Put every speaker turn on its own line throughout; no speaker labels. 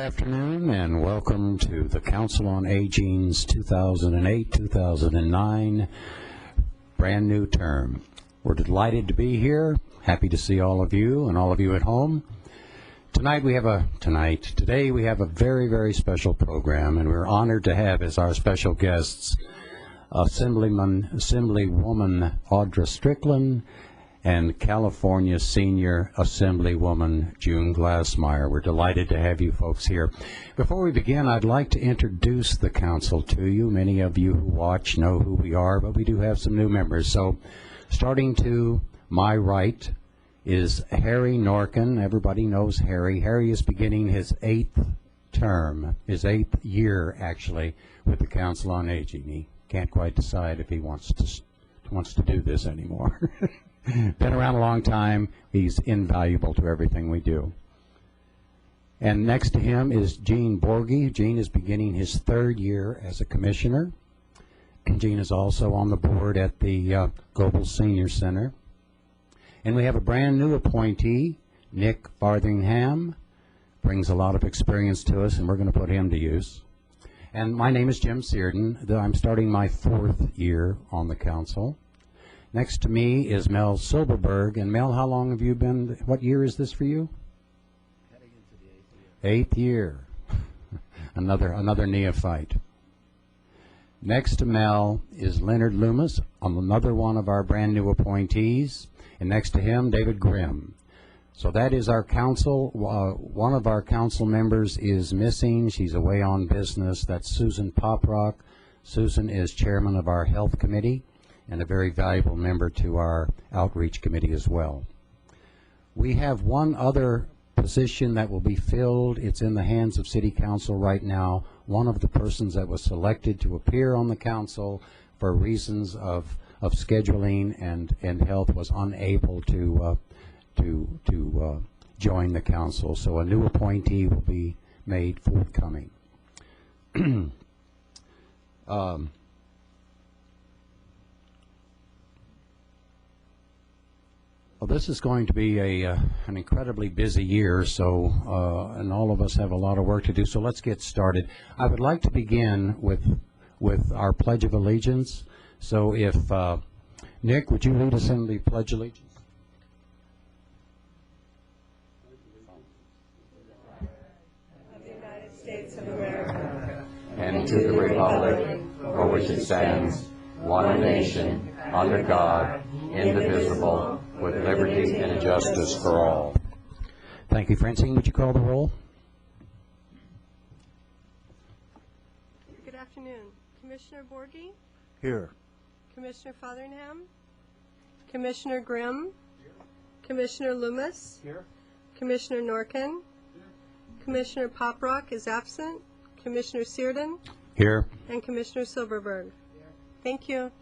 afternoon and welcome to the Council on Aging's 2008-2009 brand new term. We're delighted to be here. Happy to see all of you and all of you at home. Today we have a very, very special program, and we're honored to have as our special guests Assemblywoman Audra Strickland and California Senior Assemblywoman June Glassmeyer. We're delighted to have you folks here. Before we begin, I'd like to introduce the council to you. Many of you who watch know who we are, but we do have some new members. So starting to my right is Harry Norkin. Everybody knows Harry. Harry is beginning his 8th term, his 8th year actually, with the Council on Aging. He can't quite decide if he wants to do this anymore. Been around a long time. He's invaluable to everything we do. And next to him is Gene Borghi. Gene is beginning his 3rd year as a commissioner. And Gene is also on the board at the Global Senior Center. And we have a brand new appointee, Nick Farthingham. Brings a lot of experience to us, and we're going to put him to use. And my name is Jim Searden. I'm starting my 4th year on the council. Next to me is Mel Silberberg. And Mel, how long have you been, what year is this for you?
Heading into the 8th year.
8th year. another neophyte. Next to Mel is Leonard Loomis, another one of our brand new appointees. And next to him, David Grimm. So that is our council. One of our council members is missing. She's away on business. That's Susan Poprock. Susan is chairman of our health committee and a very valuable member to our outreach committee as well. We have one other position that will be filled. It's in the hands of City Council right now. One of the persons that was selected to appear on the council for reasons of scheduling and health was unable to join the council. So a new appointee will be made forthcoming. Well, this is going to be an incredibly busy year, so and all of us have a lot of work to do. So let's get started. I would like to begin with our Pledge of Allegiance. So if Nick, would you lead us in the Pledge of Allegiance?
Of the United States of America,
and to the republic for which it stands, one nation, under God, indivisible, with liberty and justice for all. Thank you. Francine, would you call the roll?
Good afternoon. Commissioner Borghi?
Here.
Commissioner Fotheringham? Commissioner Grimm? Here. Commissioner Loomis?
Here.
Commissioner Norkin? Here. Commissioner Poprock is absent. Commissioner Searden?
Here.
And Commissioner Silberberg? Here. Thank you.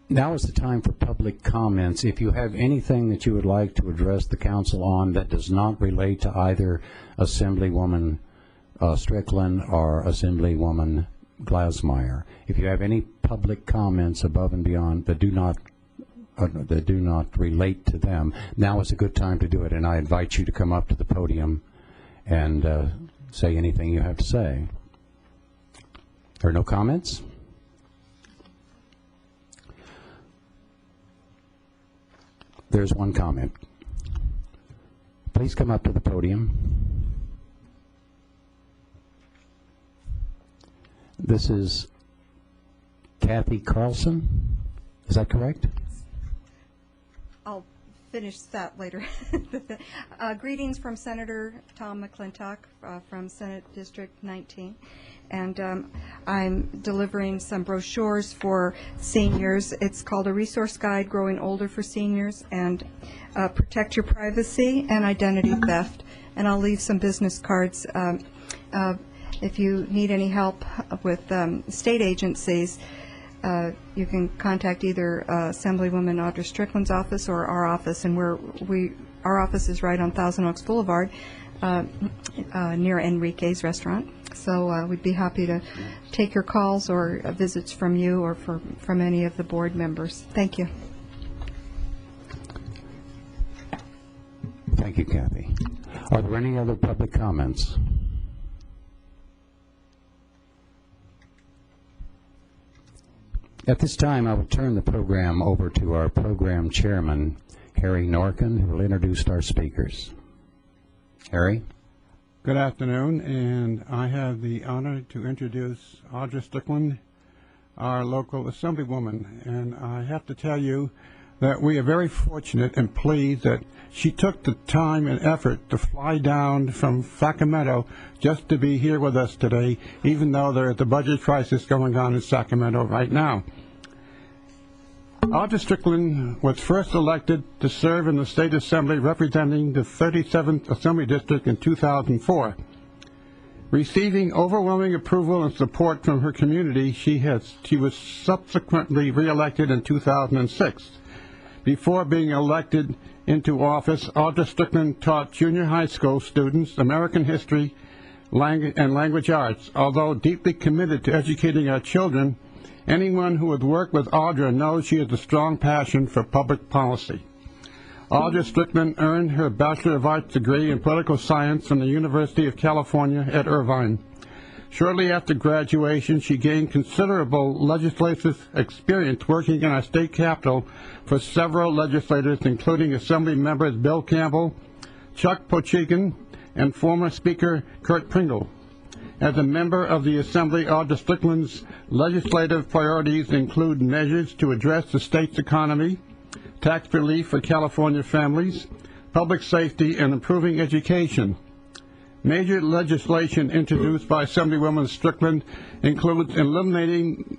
Now is the time for public comments. If you have anything that you would like to address the council on that does not relate to either Assemblywoman Strickland or Assemblywoman Glassmeyer, if you have any public comments above and beyond that do not relate to them, now is a good time to do it. And I invite you to come up to the podium and say anything you have to say. There are no comments? There's one comment. Please come up to the podium. This is Kathy Carlson. Is that correct?
I'll finish that later. Greetings from Senator Tom McClintock from Senate District 19. And I'm delivering some brochures for seniors. It's called A Resource Guide Growing Older for Seniors and Protect Your Privacy and Identity Theft. And I'll leave some business cards. If you need any help with state agencies, you can contact either Assemblywoman Audra Strickland's office or our office. And our office is right on Thousand Oaks Boulevard near Enrique's restaurant. So we'd be happy to take your calls or visits from you or from any of the board members. Thank you.
Thank you, Kathy. Are there any other public comments? At this time, I will turn the program over to our program chairman, Harry Norkin, who will introduce our speakers. Harry?
Good afternoon, and I have the honor to introduce Audra Strickland, our local assemblywoman. And I have to tell you that we are very fortunate and pleased that she took the time and effort to fly down from Sacramento just to be here with us today, even though there is a budget crisis going on in Sacramento right now. Audra Strickland was first elected to serve in the State Assembly representing the 37th Assembly District in 2004. Receiving overwhelming approval and support from her community, she was subsequently reelected in 2006. Before being elected into office, Audra Strickland taught junior high school students American history and language arts. Although deeply committed to educating our children, anyone who has worked with Audra knows she has a strong passion for public policy. Audra Strickland earned her Bachelor of Arts degree in political science from the University of California at Irvine. Shortly after graduation, she gained considerable legislative experience working in our state capitol for several legislators, including Assembly members Bill Campbell, Chuck Pochigan, and former Speaker Kurt Pringle. As a member of the Assembly, Audra Strickland's legislative priorities include measures to address the state's economy, tax relief for California families, public safety, and improving education. Major legislation introduced by Assemblywoman Strickland includes eliminating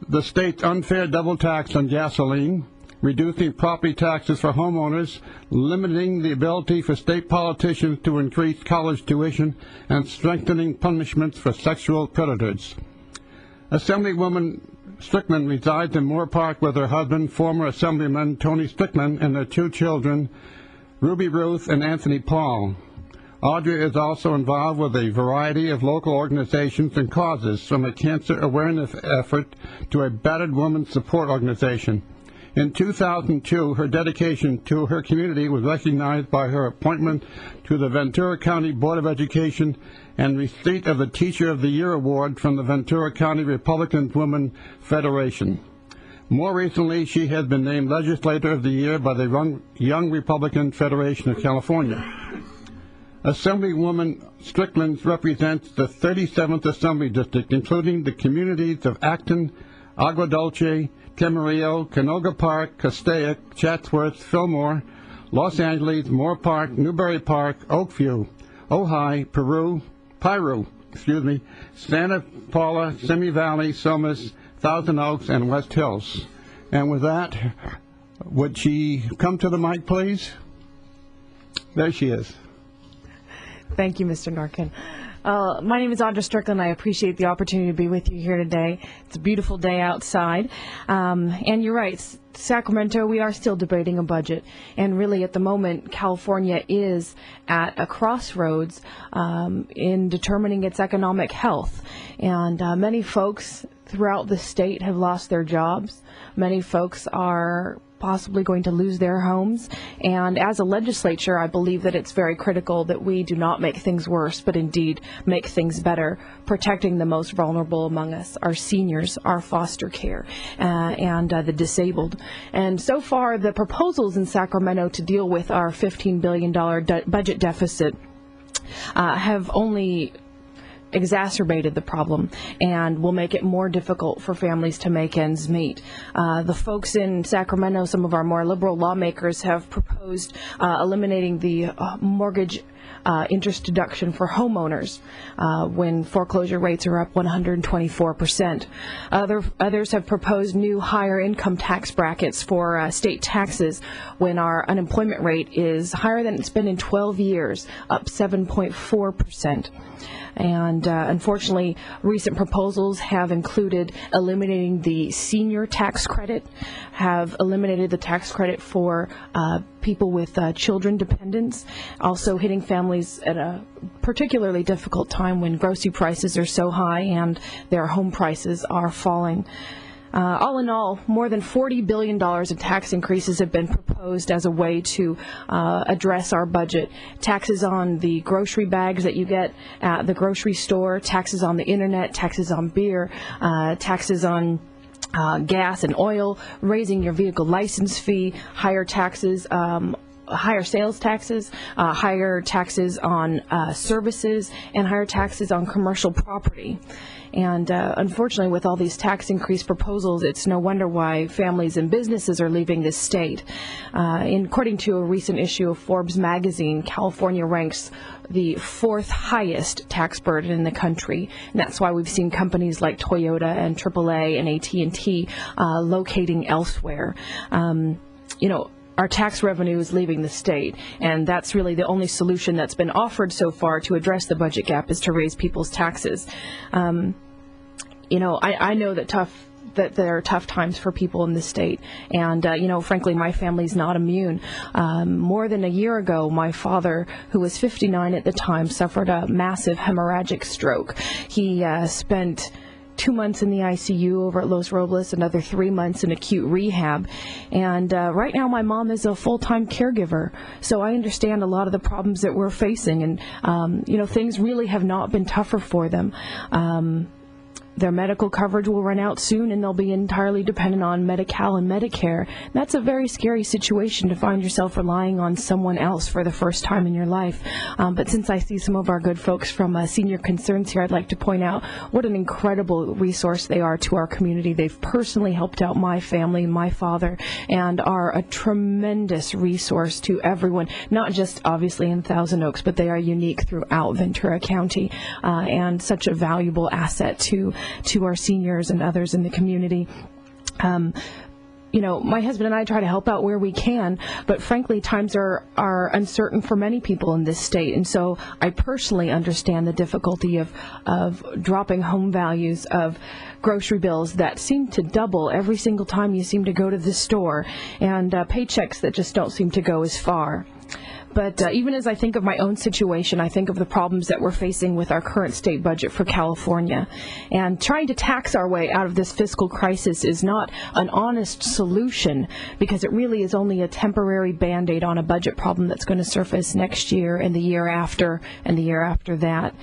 the state's unfair double tax on gasoline, reducing property taxes for homeowners, limiting the ability for state politicians to increase college tuition, and strengthening punishments for sexual predators. Assemblywoman Strickland resides in Moore Park with her husband, former Assemblyman Tony Strickland, and their two children, Ruby Ruth and Anthony Paul. Audra is also involved with a variety of local organizations and causes, from a cancer awareness effort to a battered women's support organization. In 2002, her dedication to her community was recognized by her appointment to the Ventura County Board of Education and receipt of the Teacher of the Year Award from the Ventura County Republican Women Federation. More recently, she has been named Legislator of the Year by the Young Republican Federation of California. Assemblywoman Strickland represents the 37th Assembly District, including the communities of Acton, Agua Dulce, Camarillo, Canoga Park, Castaic, Chatsworth, Fillmore, Los Angeles, Moore Park, Newbury Park, Oakview, Ojai, Piru, Santa Paula, Simi Valley, Somas, Thousand Oaks, and West Hills. And with that, would she come to the mic, please? There she is.
Thank you, Mr. Norkin. My name is Audra Strickland. I appreciate the opportunity to be with you here today. It's a beautiful day outside. And you're right, Sacramento, we are still debating a budget. And really, at the moment, California is at a crossroads in determining its economic health. And many folks throughout the state have lost their jobs. Many folks are possibly going to lose their homes. And as a legislature, I believe that it's very critical that we do not make things worse, but indeed make things better, protecting the most vulnerable among us, our seniors, our foster care, and the disabled. And so far, the proposals in Sacramento to deal with our $15 billion budget deficit have only exacerbated the problem and will make it more difficult for families to make ends meet. The folks in Sacramento, some of our more liberal lawmakers, have proposed eliminating the mortgage interest deduction for homeowners when foreclosure rates are up 124%. Others have proposed new higher income tax brackets for state taxes when our unemployment rate is higher than it's been in 12 years, up 7.4%. And unfortunately, recent proposals have included eliminating the senior tax credit, have eliminated the tax credit for people with children dependents, also hitting families at a particularly difficult time when grocery prices are so high and their home prices are falling. All in all, more than $40 billion in tax increases have been proposed as a way to address our budget. Taxes on the grocery bags that you get at the grocery store, taxes on the internet, taxes on beer, taxes on gas and oil, raising your vehicle license fee, higher taxes, higher sales taxes, higher taxes on services, and higher taxes on commercial property. And unfortunately, with all these tax increase proposals, it's no wonder why families and businesses are leaving this state. According to a recent issue of Forbes magazine, California ranks the 4th highest tax burden in the country. And that's why we've seen companies like Toyota and AAA and AT&T locating elsewhere. Our tax revenue is leaving the state, and that's really the only solution that's been offered so far to address the budget gap is to raise people's taxes. I know that there are tough times for people in the state, and frankly, my family's not immune. More than a year ago, my father, who was 59 at the time, suffered a massive hemorrhagic stroke. He spent 2 months in the ICU over at Los Robles, another 3 months in acute rehab. And right now my mom is a full-time caregiver, so I understand a lot of the problems that we're facing. And, things really have not been tougher for them. Their medical coverage will run out soon, and they'll be entirely dependent on Medi-Cal and Medicare. That's a very scary situation to find yourself relying on someone else for the first time in your life. But since I see some of our good folks from Senior Concerns here, I'd like to point out what an incredible resource they are to our community. They've personally helped out my family, my father, and are a tremendous resource to everyone, not just obviously in Thousand Oaks, but they are unique throughout Ventura County and such a valuable asset to our seniors and others in the community. My husband and I try to help out where we can, but frankly, times are uncertain for many people in this state, and so I personally understand the difficulty of dropping home values, of grocery bills that seem to double every single time you seem to go to the store, and paychecks that just don't seem to go as far. But even as I think of my own situation, I think of the problems that we're facing with our current state budget for California. And trying to tax our way out of this fiscal crisis is not an honest solution, because it really is only a temporary Band-Aid on a budget problem that's going to surface next year and the year after and the year after that.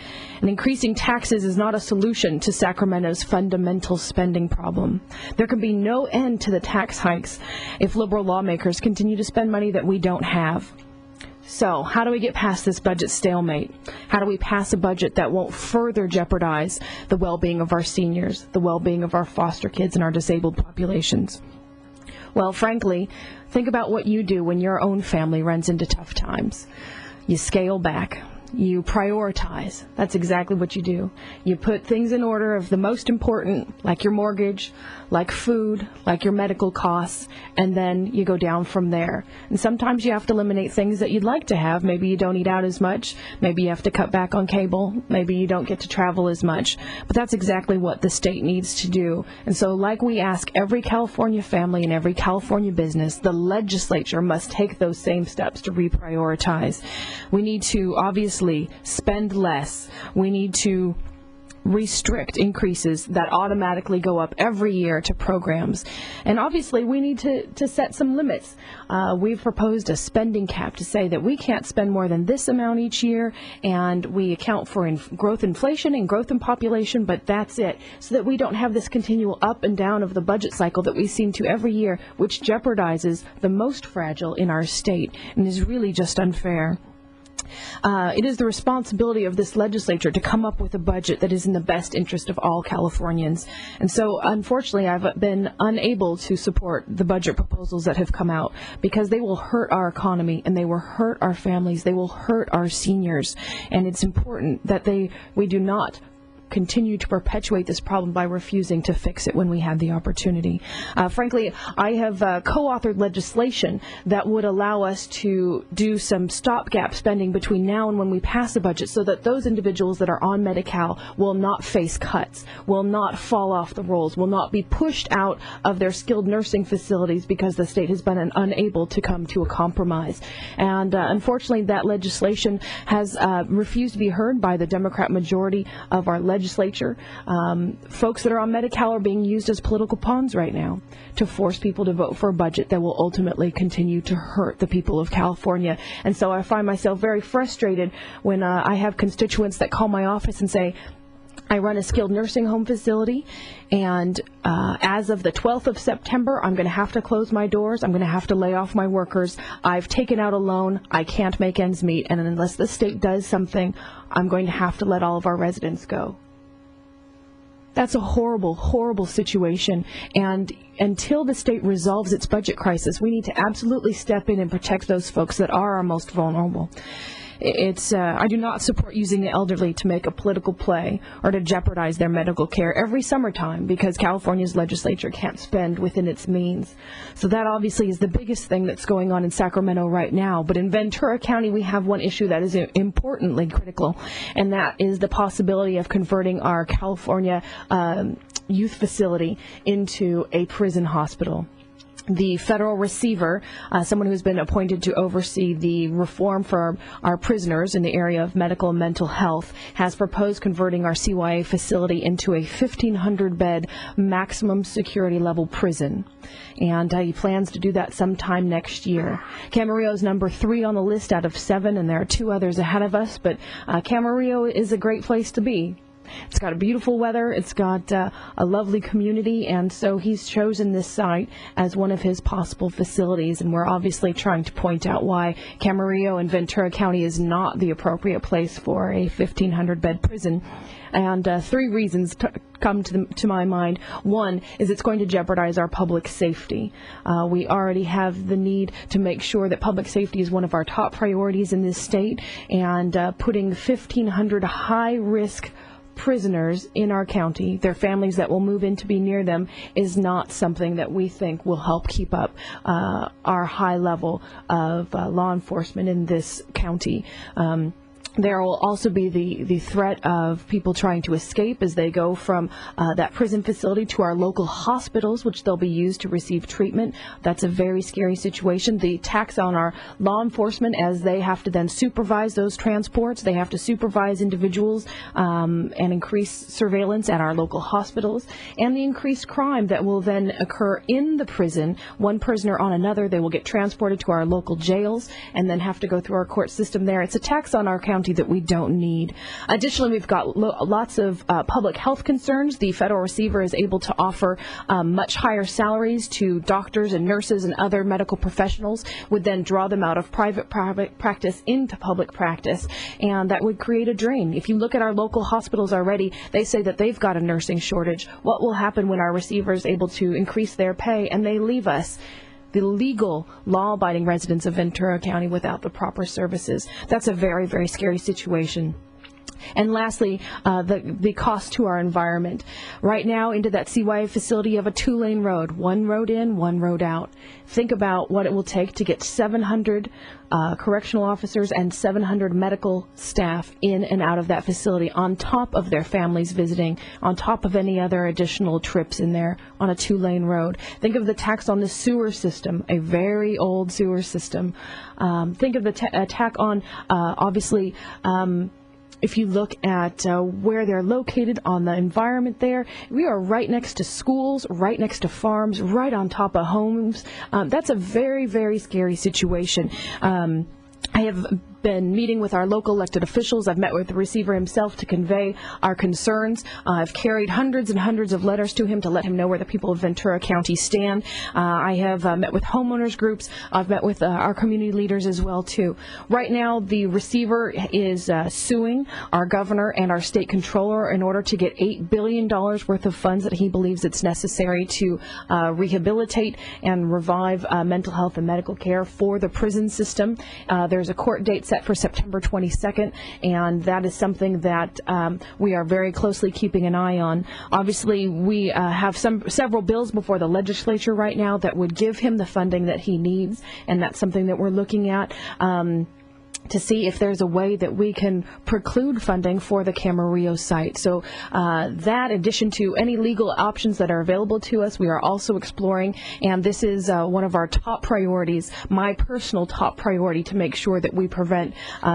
And increasing taxes is not a solution to Sacramento's fundamental spending problem. There can be no end to the tax hikes if liberal lawmakers continue to spend money that we don't have. So, how do we get past this budget stalemate? How do we pass a budget that won't further jeopardize the well-being of our seniors, the well-being of our foster kids and our disabled populations? Well, frankly, think about what you do when your own family runs into tough times. You scale back. You prioritize. That's exactly what you do. You put things in order of the most important, like your mortgage, like food, like your medical costs, and then you go down from there. And sometimes you have to eliminate things that you'd like to have. Maybe you don't eat out as much. Maybe you have to cut back on cable. Maybe you don't get to travel as much. But that's exactly what the state needs to do. And so like we ask every California family and every California business, the legislature must take those same steps to reprioritize. We need to obviously spend less. We need to restrict increases that automatically go up every year to programs. And obviously we need to set some limits. We've proposed a spending cap to say that we can't spend more than this amount each year, and we account for growth inflation and growth in population, but that's it, so that we don't have this continual up and down of the budget cycle that we seem to every year, which jeopardizes the most fragile in our state and is really just unfair. It is the responsibility of this legislature to come up with a budget that is in the best interest of all Californians. And so, unfortunately, I've been unable to support the budget proposals that have come out because they will hurt our economy and they will hurt our families. They will hurt our seniors. And it's important that we do not continue to perpetuate this problem by refusing to fix it when we have the opportunity. Frankly, I have co-authored legislation that would allow us to do some stopgap spending between now and when we pass the budget, so that those individuals that are on Medi-Cal will not face cuts, will not fall off the rolls, will not be pushed out of their skilled nursing facilities because the state has been unable to come to a compromise. And unfortunately, that legislation has refused to be heard by the Democrat majority of our legislature. legislature. Folks that are on Medi-Cal are being used as political pawns right now to force people to vote for a budget that will ultimately continue to hurt the people of California. And so I find myself very frustrated when I have constituents that call my office and say, I run a skilled nursing home facility, and as of the 12th of September, I'm going to have to close my doors. I'm going to have to lay off my workers. I've taken out a loan. I can't make ends meet, and unless the state does something, I'm going to have to let all of our residents go. That's a horrible, horrible situation, and until the state resolves its budget crisis, we need to absolutely step in and protect those folks that are our most vulnerable. I do not support using the elderly to make a political play or to jeopardize their medical care every summertime because California's legislature can't spend within its means. So that obviously is the biggest thing that's going on in Sacramento right now. But in Ventura County, we have one issue that is importantly critical, and that is the possibility of converting our California youth facility into a prison hospital. The federal receiver, someone who's been appointed to oversee the reform for our prisoners in the area of medical and mental health, has proposed converting our CYA facility into a 1,500-bed maximum security level prison. And he plans to do that sometime next year. Camarillo is number 3 on the list out of 7, and there are 2 others ahead of us, but Camarillo is a great place to be. It's got a beautiful weather, it's got a lovely community, and so he's chosen this site as one of his possible facilities, and we're obviously trying to point out why Camarillo and Ventura County is not the appropriate place for a 1,500-bed prison. And 3 reasons come to my mind. One is it's going to jeopardize our public safety. We already have the need to make sure that public safety is one of our top priorities in this state, and putting 1,500 high-risk prisoners in our county, their families that will move in to be near them, is not something that we think will help keep up our high level of law enforcement in this county. There will also be the threat of people trying to escape as they go from that prison facility to our local hospitals, which they'll be used to receive treatment. That's a very scary situation. The tax on our law enforcement as they have to then supervise those transports. They have to supervise individuals and increase surveillance at our local hospitals. And the increased crime that will then occur in the prison, one prisoner on another. They will get transported to our local jails and then have to go through our court system there. It's a tax on our county that we don't need. Additionally, we've got lots of public health concerns. The federal receiver is able to offer much higher salaries to doctors and nurses and other medical professionals, would then draw them out of private practice into public practice, and that would create a drain. If you look at our local hospitals already, they say that they've got a nursing shortage. What will happen when our receiver is able to increase their pay and they leave us, the legal, law-abiding residents of Ventura County, without the proper services? That's a very, very scary situation. And lastly, the cost to our environment. Right now, into that CYA facility, you have a 2-lane road, 1 road in, 1 road out. Think about what it will take to get 700 correctional officers and 700 medical staff in and out of that facility, on top of their families visiting, on top of any other additional trips in there on a 2-lane road. Think of the tax on the sewer system, a very old sewer system. Think of the attack on, obviously, if you look at where they're located on the environment there, we are right next to schools, right next to farms, right on top of homes. That's a very, very scary situation. I have been meeting with our local elected officials. I've met with the receiver himself to convey our concerns. I've carried hundreds and hundreds of letters to him to let him know where the people of Ventura County stand. I have met with homeowners groups. I've met with our community leaders as well, too. Right now, the receiver is suing our governor and our state controller in order to get $8 billion worth of funds that he believes it's necessary to rehabilitate and revive mental health and medical care for the prison system. There's a court date set for September 22nd, and that is something that we are very closely keeping an eye on. Obviously, we have several bills before the legislature right now that would give him the funding that he needs, and that's something that we're looking at. to see if there's a way that we can preclude funding for the Camarillo site. So that, in addition to any legal options that are available to us, we are also exploring, and this is one of our top priorities, my personal top priority, to make sure that we prevent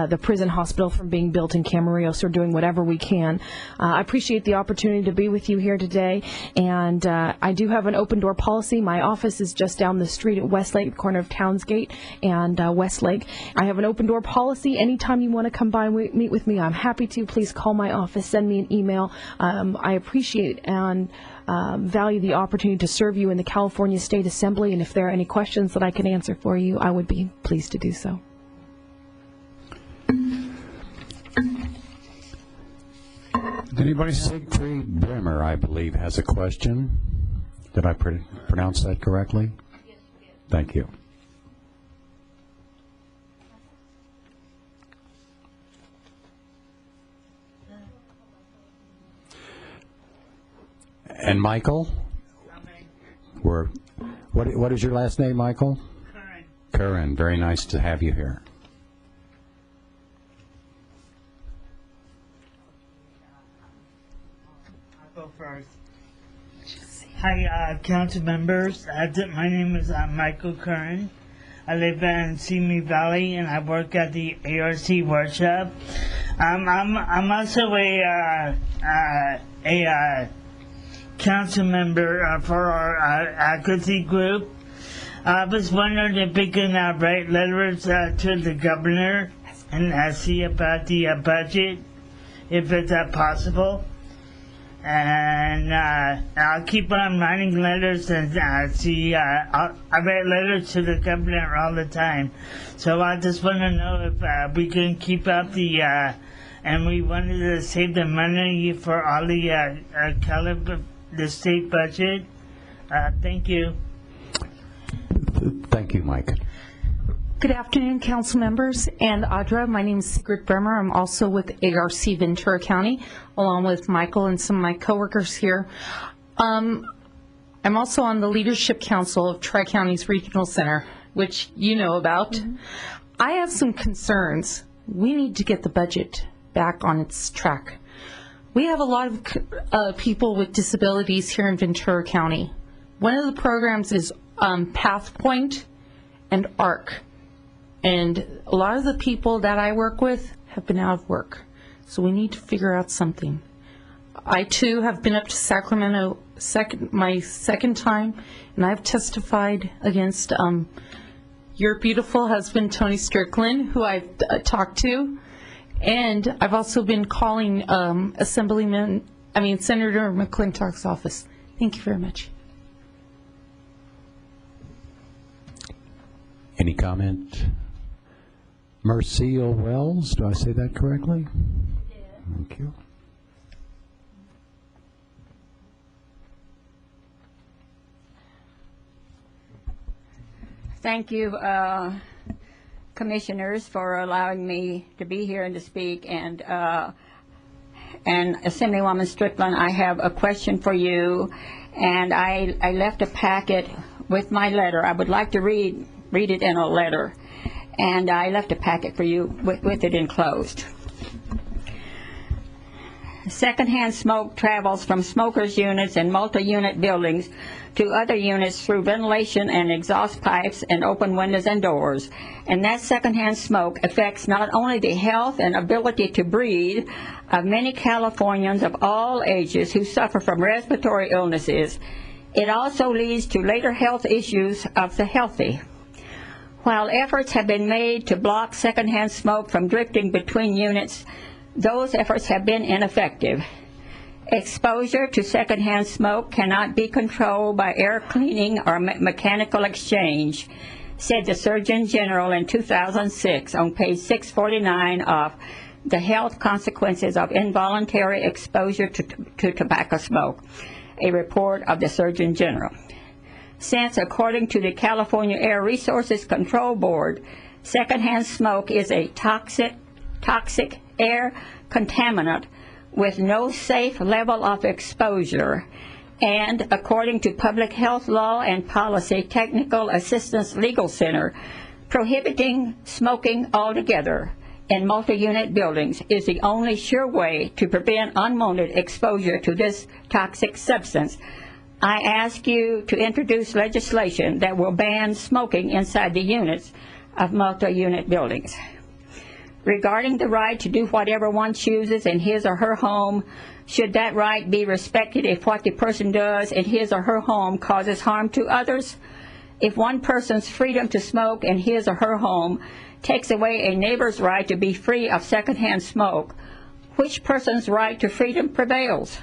the prison hospital from being built in Camarillo. So we're doing whatever we can. I appreciate the opportunity to be with you here today, and I do have an open door policy. My office is just down the street at Westlake, corner of Townsgate and Westlake. I have an open door policy. Anytime you want to come by and meet with me, I'm happy to. Please call my office, send me an email. I appreciate and value the opportunity to serve you in the California State Assembly, and if there are any questions that I can answer for you, I would be pleased to do so.
Anybody?
Siegfried Bremer, I believe, has a question. Did I pronounce that correctly? Yes. Thank you. And Michael? What is your last name, Michael?
Curran.
Curran. Very nice to have you here.
I'll go first. Hi, council members. My name is Michael Curran. I live in Simi Valley, and I work at the ARC workshop. I'm also a council member for our advocacy group. I was wondering if we can write letters to the governor and see about the budget, if it's possible. And I'll keep on writing letters and see. I write letters to the governor all the time. So I just want to know if we can keep up the, and we wanted to save the money for all the state budget. Thank you.
Thank you, Mike.
Good afternoon, council members and Audra. My name is Sigrid Bremer. I'm also with ARC Ventura County, along with Michael and some of my coworkers here. I'm also on the Leadership Council of Tri-Counties Regional Center, which you know about. Mm-hmm. I have some concerns. We need to get the budget back on its track. We have a lot of people with disabilities here in Ventura County. One of the programs is PathPoint and ARC. And a lot of the people that I work with have been out of work. So we need to figure out something. I, too, have been up to Sacramento my second time, and I've testified against your beautiful husband, Tony Strickland, who I've talked to. And I've also been calling Senator McClintock's office. Thank you very much.
Any comment? Merceal Wells, do I say that correctly? Yeah. Thank you.
Thank you, commissioners, for allowing me to be here and to speak. And Assemblywoman Strickland, I have a question for you, and I left a packet with my letter. I would like to read it in a letter, and I left a packet for you with it enclosed. Secondhand smoke travels from smokers' units and multi-unit buildings to other units through ventilation and exhaust pipes and open windows and doors. And that secondhand smoke affects not only the health and ability to breathe of many Californians of all ages who suffer from respiratory illnesses, it also leads to later health issues of the healthy. While efforts have been made to block secondhand smoke from drifting between units, those efforts have been ineffective. Exposure to secondhand smoke cannot be controlled by air cleaning or mechanical exchange, said the Surgeon General in 2006 on page 649 of The Health Consequences of Involuntary Exposure to Tobacco Smoke, a report of the Surgeon General. Since, according to the California Air Resources Control Board, secondhand smoke is a toxic air contaminant with no safe level of exposure, and according to Public Health Law and Policy Technical Assistance Legal Center, prohibiting smoking altogether, in multi-unit buildings is the only sure way to prevent unwanted exposure to this toxic substance. I ask you to introduce legislation that will ban smoking inside the units of multi-unit buildings. Regarding the right to do whatever one chooses in his or her home, should that right be respected if what the person does in his or her home causes harm to others? If one person's freedom to smoke in his or her home takes away a neighbor's right to be free of secondhand smoke, which person's right to freedom prevails?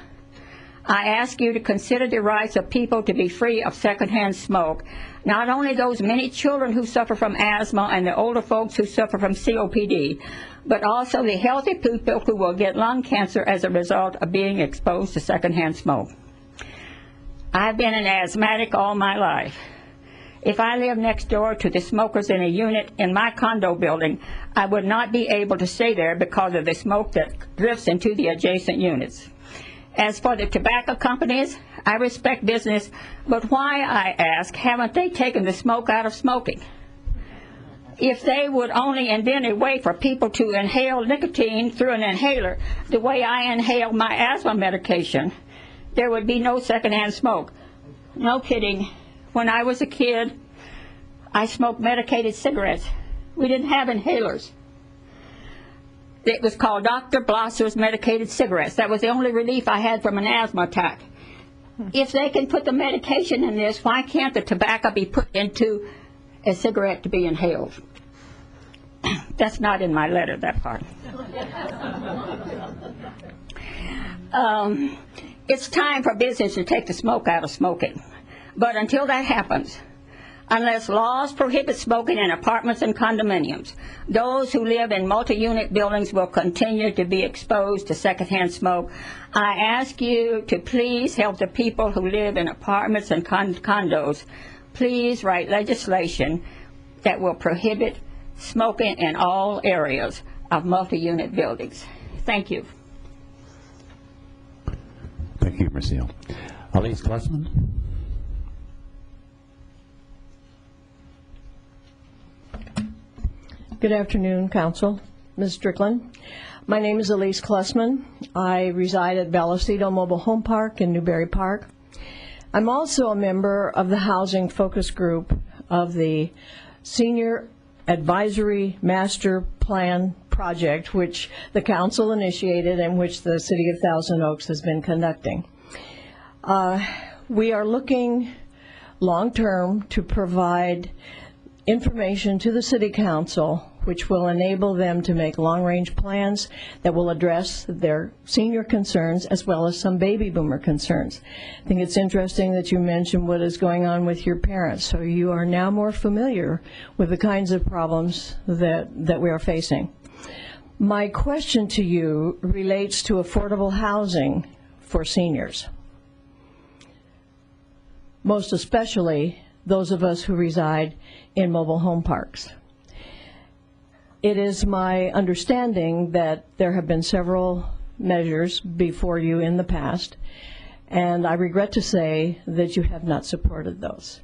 I ask you to consider the rights of people to be free of secondhand smoke, not only those many children who suffer from asthma and the older folks who suffer from COPD, but also the healthy people who will get lung cancer as a result of being exposed to secondhand smoke. I've been an asthmatic all my life. If I lived next door to the smokers in a unit in my condo building, I would not be able to stay there because of the smoke that drifts into the adjacent units. As for the tobacco companies, I respect business, but why, I ask, haven't they taken the smoke out of smoking? If they would only invent a way for people to inhale nicotine through an inhaler the way I inhale my asthma medication, there would be no secondhand smoke. No kidding. When I was a kid, I smoked medicated cigarettes. We didn't have inhalers. It was called Dr. Blosser's medicated cigarettes. That was the only relief I had from an asthma attack. If they can put the medication in this, why can't the tobacco be put into a cigarette to be inhaled? That's not in my letter, that part. It's time for business to take the smoke out of smoking. But until that happens, unless laws prohibit smoking in apartments and condominiums, those who live in multi-unit buildings will continue to be exposed to secondhand smoke. I ask you to please help the people who live in apartments and condos. Please write legislation that will prohibit smoking in all areas of multi-unit buildings. Thank you.
Thank you, Marcille. Elise Klessman.
Good afternoon, Council. Ms. Strickland. My name is Elise Klessman. I reside at Vallecito Mobile Home Park in Newberry Park. I'm also a member of the Housing Focus Group of the Senior Advisory Master Plan Project, which the Council initiated and which the City of Thousand Oaks has been conducting. We are looking long-term to provide information to the City Council which will enable them to make long-range plans that will address their senior concerns as well as some baby boomer concerns. I think it's interesting that you mentioned what is going on with your parents, so you are now more familiar with the kinds of problems that we are facing. My question to you relates to affordable housing for seniors, most especially those of us who reside in mobile home parks. It is my understanding that there have been several measures before you in the past, and I regret to say that you have not supported those.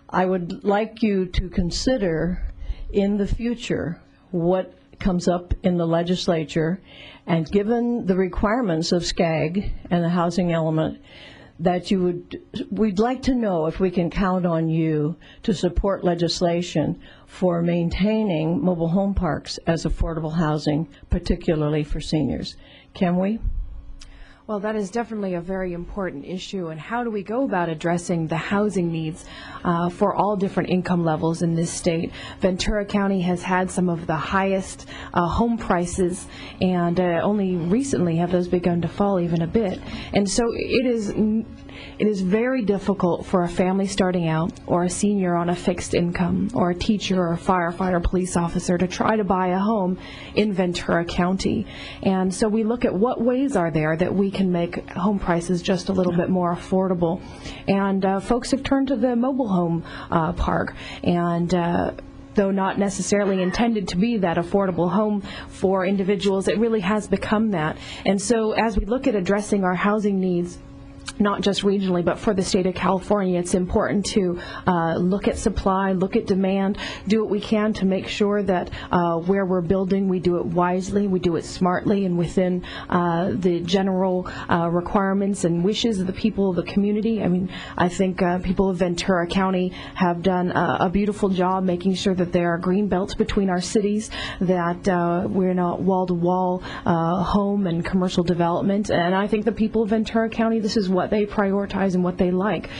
I would like you to consider in the future what comes up in the legislature, and given the requirements of SCAG and the housing element, that we'd like to know if we can count on you to support legislation for maintaining mobile home parks as affordable housing, particularly for seniors. Can we?
Well, that is definitely a very important issue. And how do we go about addressing the housing needs for all different income levels in this state? Ventura County has had some of the highest home prices, and only recently have those begun to fall even a bit. And so it is very difficult for a family starting out, or a senior on a fixed income, or a teacher or a firefighter, police officer, to try to buy a home in Ventura County. And so we look at what ways are there that we can make home prices just a little bit more affordable. And folks have turned to the mobile home park, and though not necessarily intended to be that affordable home for individuals, it really has become that. And so as we look at addressing our housing needs, not just regionally, but for the state of California, it's important to look at supply, look at demand, do what we can to make sure that where we're building, we do it wisely, we do it smartly, and within the general requirements and wishes of the people of the community. I mean, I think people of Ventura County have done a beautiful job making sure that there are green belts between our cities, that we're not wall-to-wall home and commercial development. And I think the people of Ventura County, this is what they prioritize and what they like.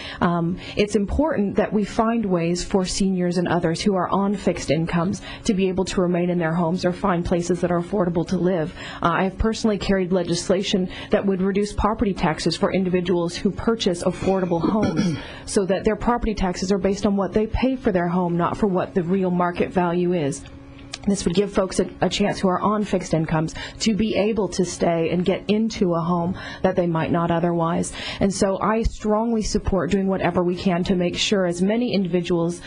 It's important that we find ways for seniors and others who are on fixed incomes to be able to remain in their homes or find places that are affordable to live. I have personally carried legislation that would reduce property taxes for individuals who purchase affordable homes so that their property taxes are based on what they pay for their home, not for what the real market value is. This would give folks a chance who are on fixed incomes to be able to stay and get into a home that they might not otherwise. And so I strongly support doing whatever we can to make sure as many individuals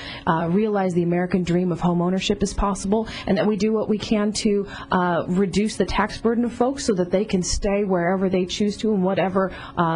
realize the American dream of home ownership as possible, and that we do what we can to reduce the tax burden of folks so that they can stay wherever they choose to in whatever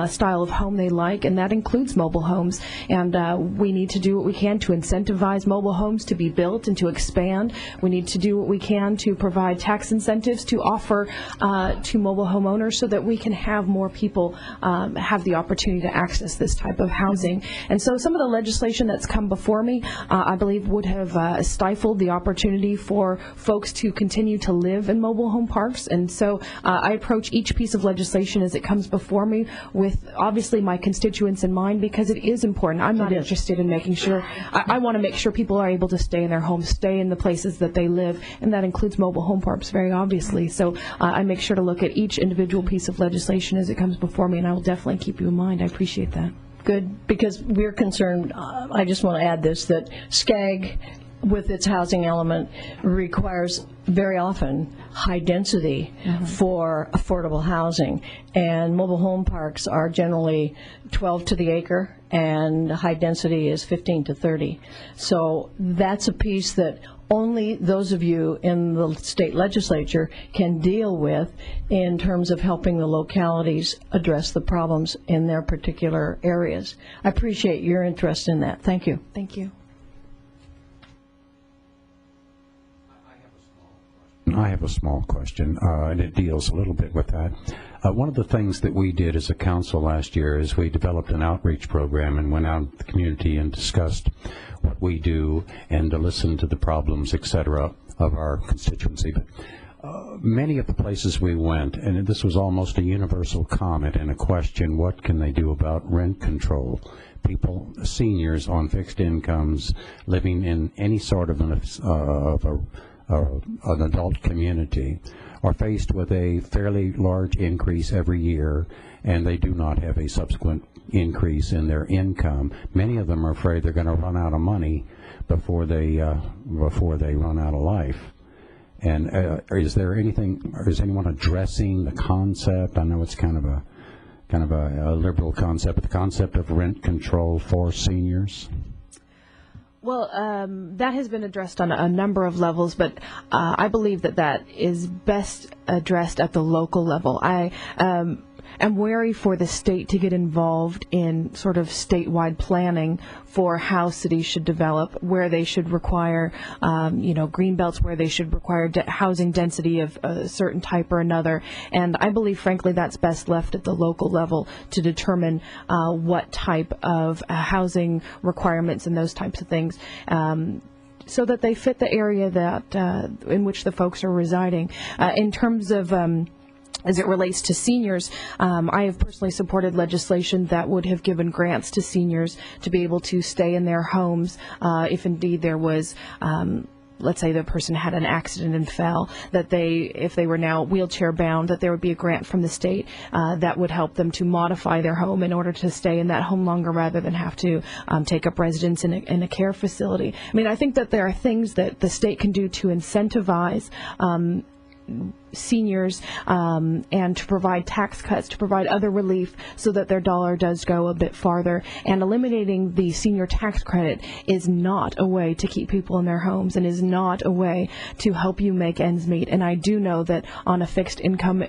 style of home they like, and that includes mobile homes. And we need to do what we can to incentivize mobile homes to be built and to expand. We need to do what we can to provide tax incentives to offer to mobile homeowners so that we can have more people have the opportunity to access this type of housing. And so some of the legislation that's come before me, I believe, would have stifled the opportunity for folks to continue to live in mobile home parks. And so I approach each piece of legislation as it comes before me with obviously my constituents in mind, because it is important. I'm not interested in making sure, I want to make sure people are able to stay in their homes, stay in the places that they live, and that includes mobile home parks, very obviously. So I make sure to look at each individual piece of legislation as it comes before me, and I will definitely keep you in mind. I appreciate that.
Good, because we're concerned, I just want to add this, that SCAG, with its housing element, requires very often high density for affordable housing, and mobile home parks are generally 12 to the acre, and high density is 15 to 30. So that's a piece that only those of you in the state legislature can deal with in terms of helping the localities address the problems in their particular areas. I appreciate your interest in that. Thank you.
Thank you.
I have a small question, and it deals a little bit with that. One of the things that we did as a council last year is we developed an outreach program and went out in the community and discussed what we do and to listen to the problems, et cetera, of our constituency. But many of the places we went, and this was almost a universal comment and a question, what can they do about rent control? People, seniors on fixed incomes, living in any sort of an adult community, are faced with a fairly large increase every year, and they do not have a subsequent increase in their income. Many of them are afraid they're going to run out of money before they run out of life. And is there anything, or is anyone addressing the concept? I know it's kind of a liberal concept, but the concept of rent control for seniors.
Well, that has been addressed on a number of levels, but I believe that is best addressed at the local level. I am wary for the state to get involved in sort of statewide planning for how cities should develop, where they should require, green belts, where they should require housing density of a certain type or another. And I believe, frankly, that's best left at the local level to determine what type of housing requirements and those types of things, so that they fit the area that in which the folks are residing. In terms of as it relates to seniors, I have personally supported legislation that would have given grants to seniors to be able to stay in their homes if indeed there was, let's say the person had an accident and fell, that if they were now wheelchair bound, that there would be a grant from the state that would help them to modify their home in order to stay in that home longer rather than have to take up residence in a care facility. I mean, I think that there are things that the state can do to incentivize seniors and to provide tax cuts, to provide other relief so that their dollar does go a bit farther. And eliminating the senior tax credit is not a way to keep people in their homes and is not a way to help you make ends meet. And I do know that on a fixed income,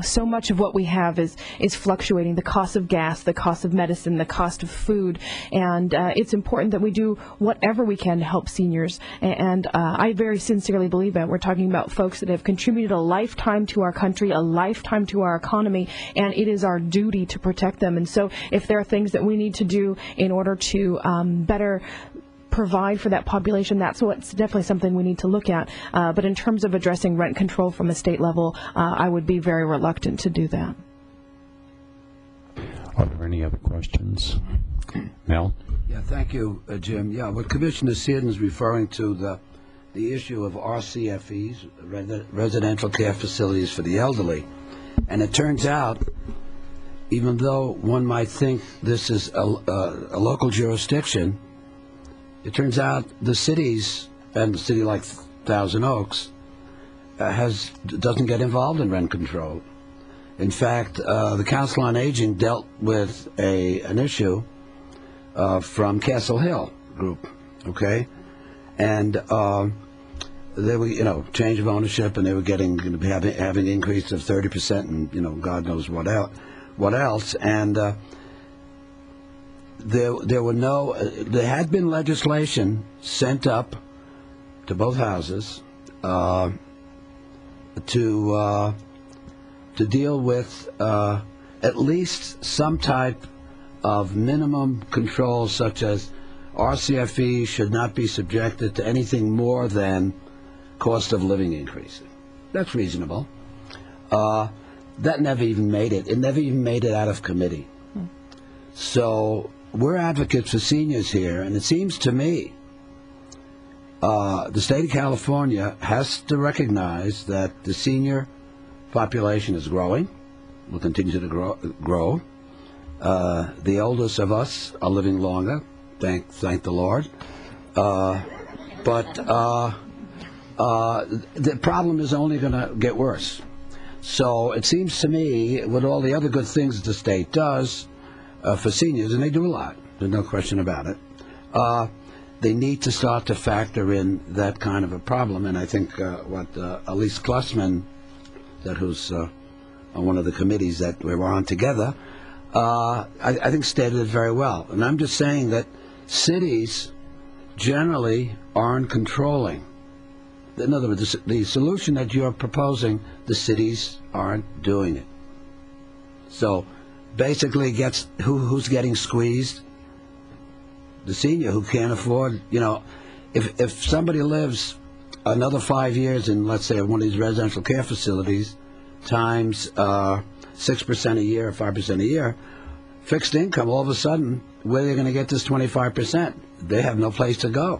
so much of what we have is fluctuating. The cost of gas, the cost of medicine, the cost of food, and it's important that we do whatever we can to help seniors. And I very sincerely believe that. We're talking about folks that have contributed a lifetime to our country, a lifetime to our economy, and it is our duty to protect them. And so if there are things that we need to do in order to better provide for that population, that's what's definitely something we need to look at. But in terms of addressing rent control from a state level, I would be very reluctant to do that.
Are there any other questions? Mel?
Yeah, thank you, Jim. Yeah, what Commissioner Seardon is referring to, the issue of RCFEs, residential care facilities for the elderly. And it turns out, even though one might think this is a local jurisdiction, it turns out the cities, and a city like Thousand Oaks, doesn't get involved in rent control. In fact, the Council on Aging dealt with an issue from Castle Hill Group, okay? And they were, change of ownership, and they were having an increase of 30%, and God knows what else. And there had been legislation sent up to both houses to deal with at least some type of minimum controls, such as RCFE should not be subjected to anything more than cost of living increases. That's reasonable. That never even made it. It never even made it out of committee. So we're advocates for seniors here, and it seems to me the state of California has to recognize that the senior population is growing, will continue to grow. The oldest of us are living longer, thank the Lord. But the problem is only going to get worse. So it seems to me, with all the other good things the state does for seniors, and they do a lot, there's no question about it, they need to start to factor in that kind of a problem. And I think what Elise Klussman, who's on one of the committees that we were on together, I think stated it very well. And I'm just saying that cities generally aren't controlling. In other words, the solution that you're proposing, the cities aren't doing it. So basically, who's getting squeezed? The senior who can't afford, if somebody lives another 5 years in, let's say, one of these residential care facilities, times 6% a year or 5% a year, fixed income, all of a sudden, where are they going to get this 25%? They have no place to go.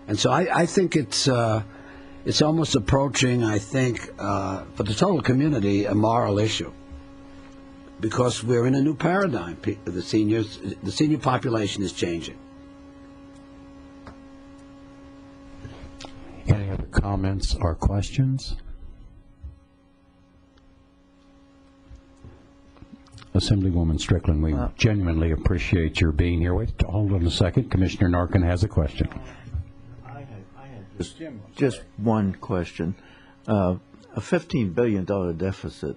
And so I think it's almost approaching, I think, for the total community, a moral issue. Because we're in a new paradigm. The senior population is changing.
Any other comments or questions? Assemblywoman Strickland, we genuinely appreciate your being here. Wait, hold on a second. Commissioner Narkin has a question.
I had just one question. A $15 billion deficit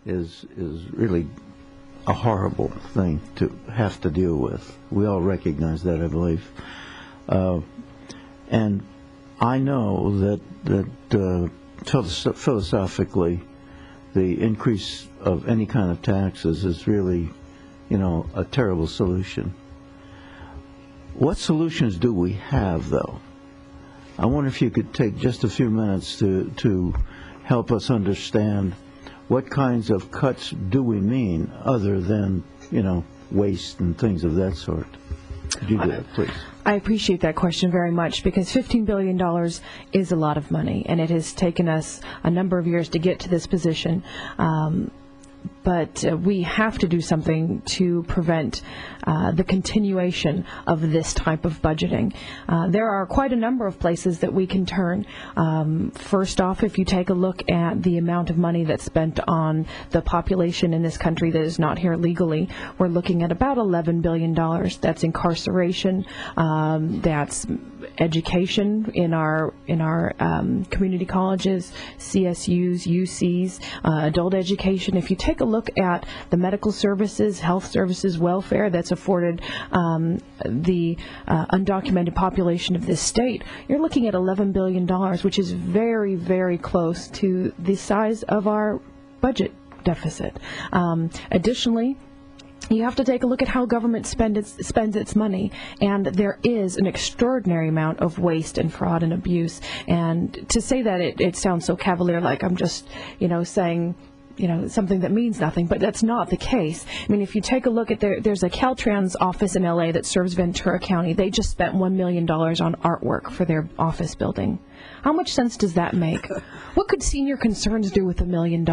is really a horrible thing to have to deal with. We all recognize that, I believe. And I know that philosophically, the increase of any kind of taxes is really, a terrible solution. What solutions do we have, though? I wonder if you could take just a few minutes to help us understand what kinds of cuts do we mean other than, waste and things of that sort. Could you do that, please?
I appreciate that question very much, because $15 billion is a lot of money, and it has taken us a number of years to get to this position. but we have to do something to prevent the continuation of this type of budgeting. There are quite a number of places that we can turn. First off, if you take a look at the amount of money that's spent on the population in this country that is not here legally, we're looking at about $11 billion. That's incarceration, that's education in our community colleges, CSUs, UCs, adult education. If you take a look at the medical services, health services, welfare that's afforded the undocumented population of this state, you're looking at $11 billion, which is very, very close to the size of our budget deficit. Additionally, you have to take a look at how government spends its money, and there is an extraordinary amount of waste and fraud and abuse. And to say that, it sounds so cavalier, like I'm just, saying, something that means nothing, but that's not the case. I mean, if you take a look at there's a Caltrans office in LA that serves Ventura County. They just spent $1 million on artwork for their office building. How much sense does that make? What could Senior Concerns do with $1 million?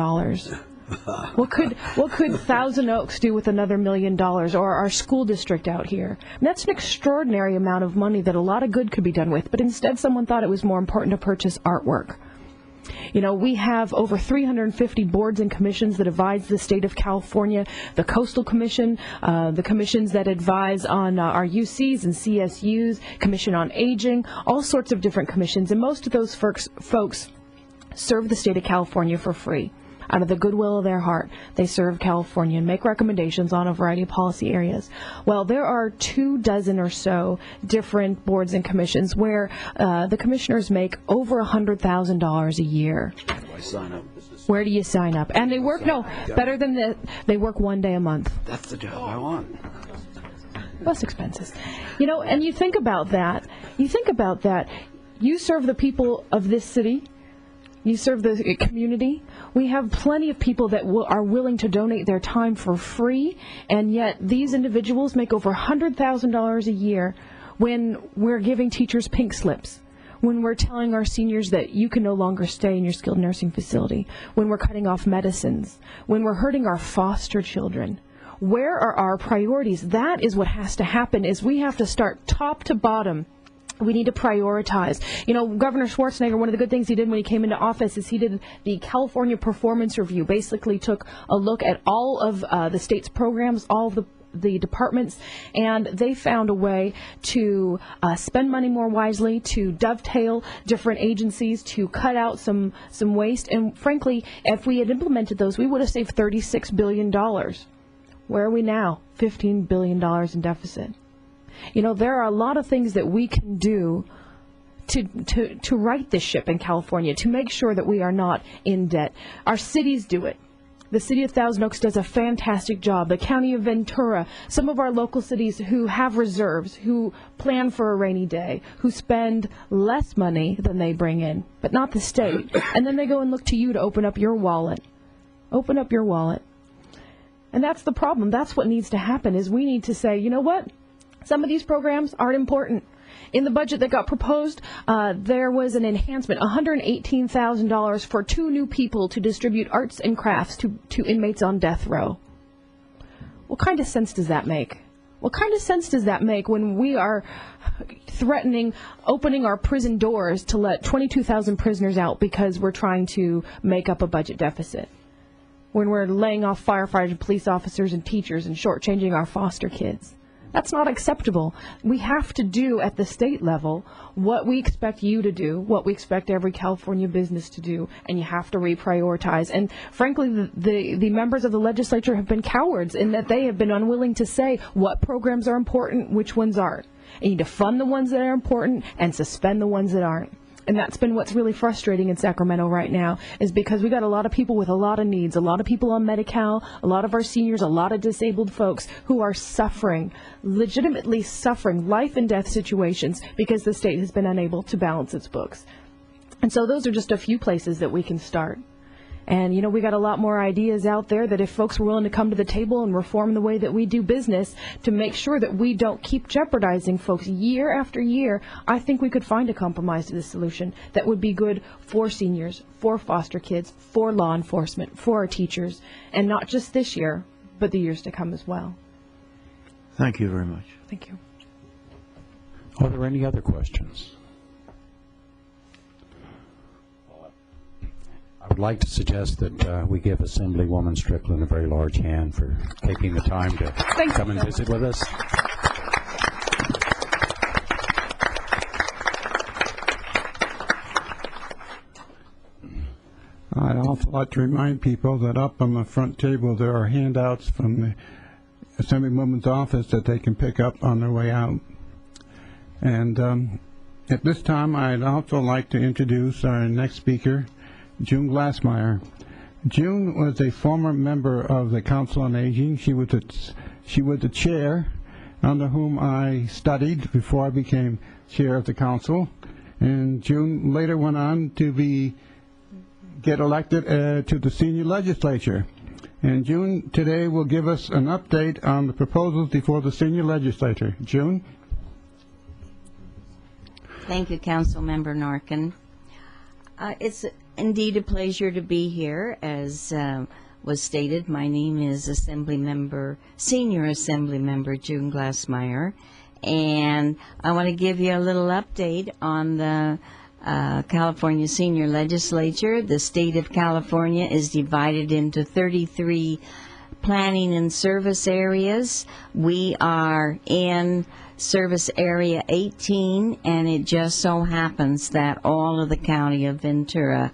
What could Thousand Oaks do with another $1 million, or our school district out here? And that's an extraordinary amount of money that a lot of good could be done with, but instead someone thought it was more important to purchase artwork. We have over 350 boards and commissions that advise the state of California, the Coastal Commission, the commissions that advise on our UCs and CSUs, Commission on Aging, all sorts of different commissions, and most of those folks serve the state of California for free. Out of the goodwill of their heart, they serve California and make recommendations on a variety of policy areas. Well, there are 24 or so different boards and commissions where the commissioners make over $100,000 a year.
Where do I sign up?
Where do you sign up? And they work, better than that, they work 1 day a month.
That's the job I want.
Less expenses. And you think about that. You serve the people of this city. You serve the community. We have plenty of people that are willing to donate their time for free, and yet these individuals make over $100,000 a year when we're giving teachers pink slips, when we're telling our seniors that you can no longer stay in your skilled nursing facility, when we're cutting off medicines, when we're hurting our foster children. Where are our priorities? That is what has to happen, is we have to start top to bottom. We need to prioritize. Governor Schwarzenegger, one of the good things he did when he came into office is he did the California Performance Review, basically took a look at all of the state's programs, all of the departments, and they found a way to spend money more wisely, to dovetail different agencies, to cut out some waste. And frankly, if we had implemented those, we would have saved $36 billion. Where are we now? $15 billion in deficit. There are a lot of things that we can do to right this ship in California, to make sure that we are not in debt. Our cities do it. The city of Thousand Oaks does a fantastic job. The county of Ventura, some of our local cities who have reserves, who plan for a rainy day, who spend less money than they bring in, but not the state. And then they go and look to you to open up your wallet. Open up your wallet. And that's the problem. That's what needs to happen, is we need to say, you know what? Some of these programs aren't important. In the budget that got proposed, there was an enhancement, $118,000 for 2 new people to distribute arts and crafts to inmates on death row. What kind of sense does that make? What kind of sense does that make when we are threatening opening our prison doors to let 22,000 prisoners out because we're trying to make up a budget deficit? When we're laying off firefighters, police officers, and teachers and shortchanging our foster kids? That's not acceptable. We have to do at the state level what we expect you to do, what we expect every California business to do, and you have to reprioritize. And frankly, the members of the legislature have been cowards in that they have been unwilling to say what programs are important, which ones aren't. And you need to fund the ones that are important and suspend the ones that aren't. And that's been what's really frustrating in Sacramento right now, is because we got a lot of people with a lot of needs, a lot of people on Medi-Cal, a lot of our seniors, a lot of disabled folks who are suffering, legitimately suffering life and death situations because the state has been unable to balance its books. And so those are just a few places that we can start. And, you know, we got a lot more ideas out there that if folks were willing to come to the table and reform the way that we do business to make sure that we don't keep jeopardizing folks year after year, I think we could find a compromise to this solution that would be good for seniors, for foster kids, for law enforcement, for our teachers, and not just this year, but the years to come as well.
Thank you very much.
Thank you.
Are there any other questions? I would like to suggest that we give Assemblywoman Strickland a very large hand for taking the time to come and visit with us.
I'd also like to remind people that up on the front table there are handouts from the Assemblywoman's office that they can pick up on their way out. And at this time, I'd also like to introduce our next speaker, June Glassmeyer. June was a former member of the Council on Aging. She was the chair under whom I studied before I became chair of the council. And June later went on to get elected to the senior legislature. And June today will give us an update on the proposals before the senior legislature. June?
Thank you, Councilmember Norkin. It's indeed a pleasure to be here. As was stated, my name is Senior Assemblymember June Glassmeyer, and I want to give you a little update on the California Senior Legislature. The state of California is divided into 33 planning and service areas. We are in Service Area 18, and it just so happens that all of the county of Ventura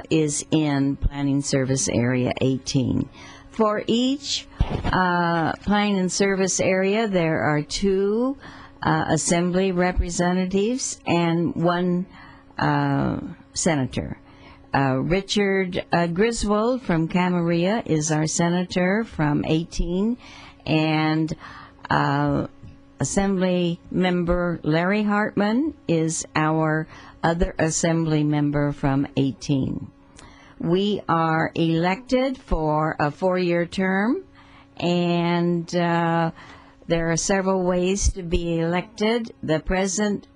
is in Planning Service Area 18. For each planning and service area, there are 2 assembly representatives and 1 senator. Richard Griswold from Camarillo is our senator from 18, and Assembly Member Larry Hartman is our other Assembly member from 18. We are elected for a 4-year term, and there are several ways to be elected. The present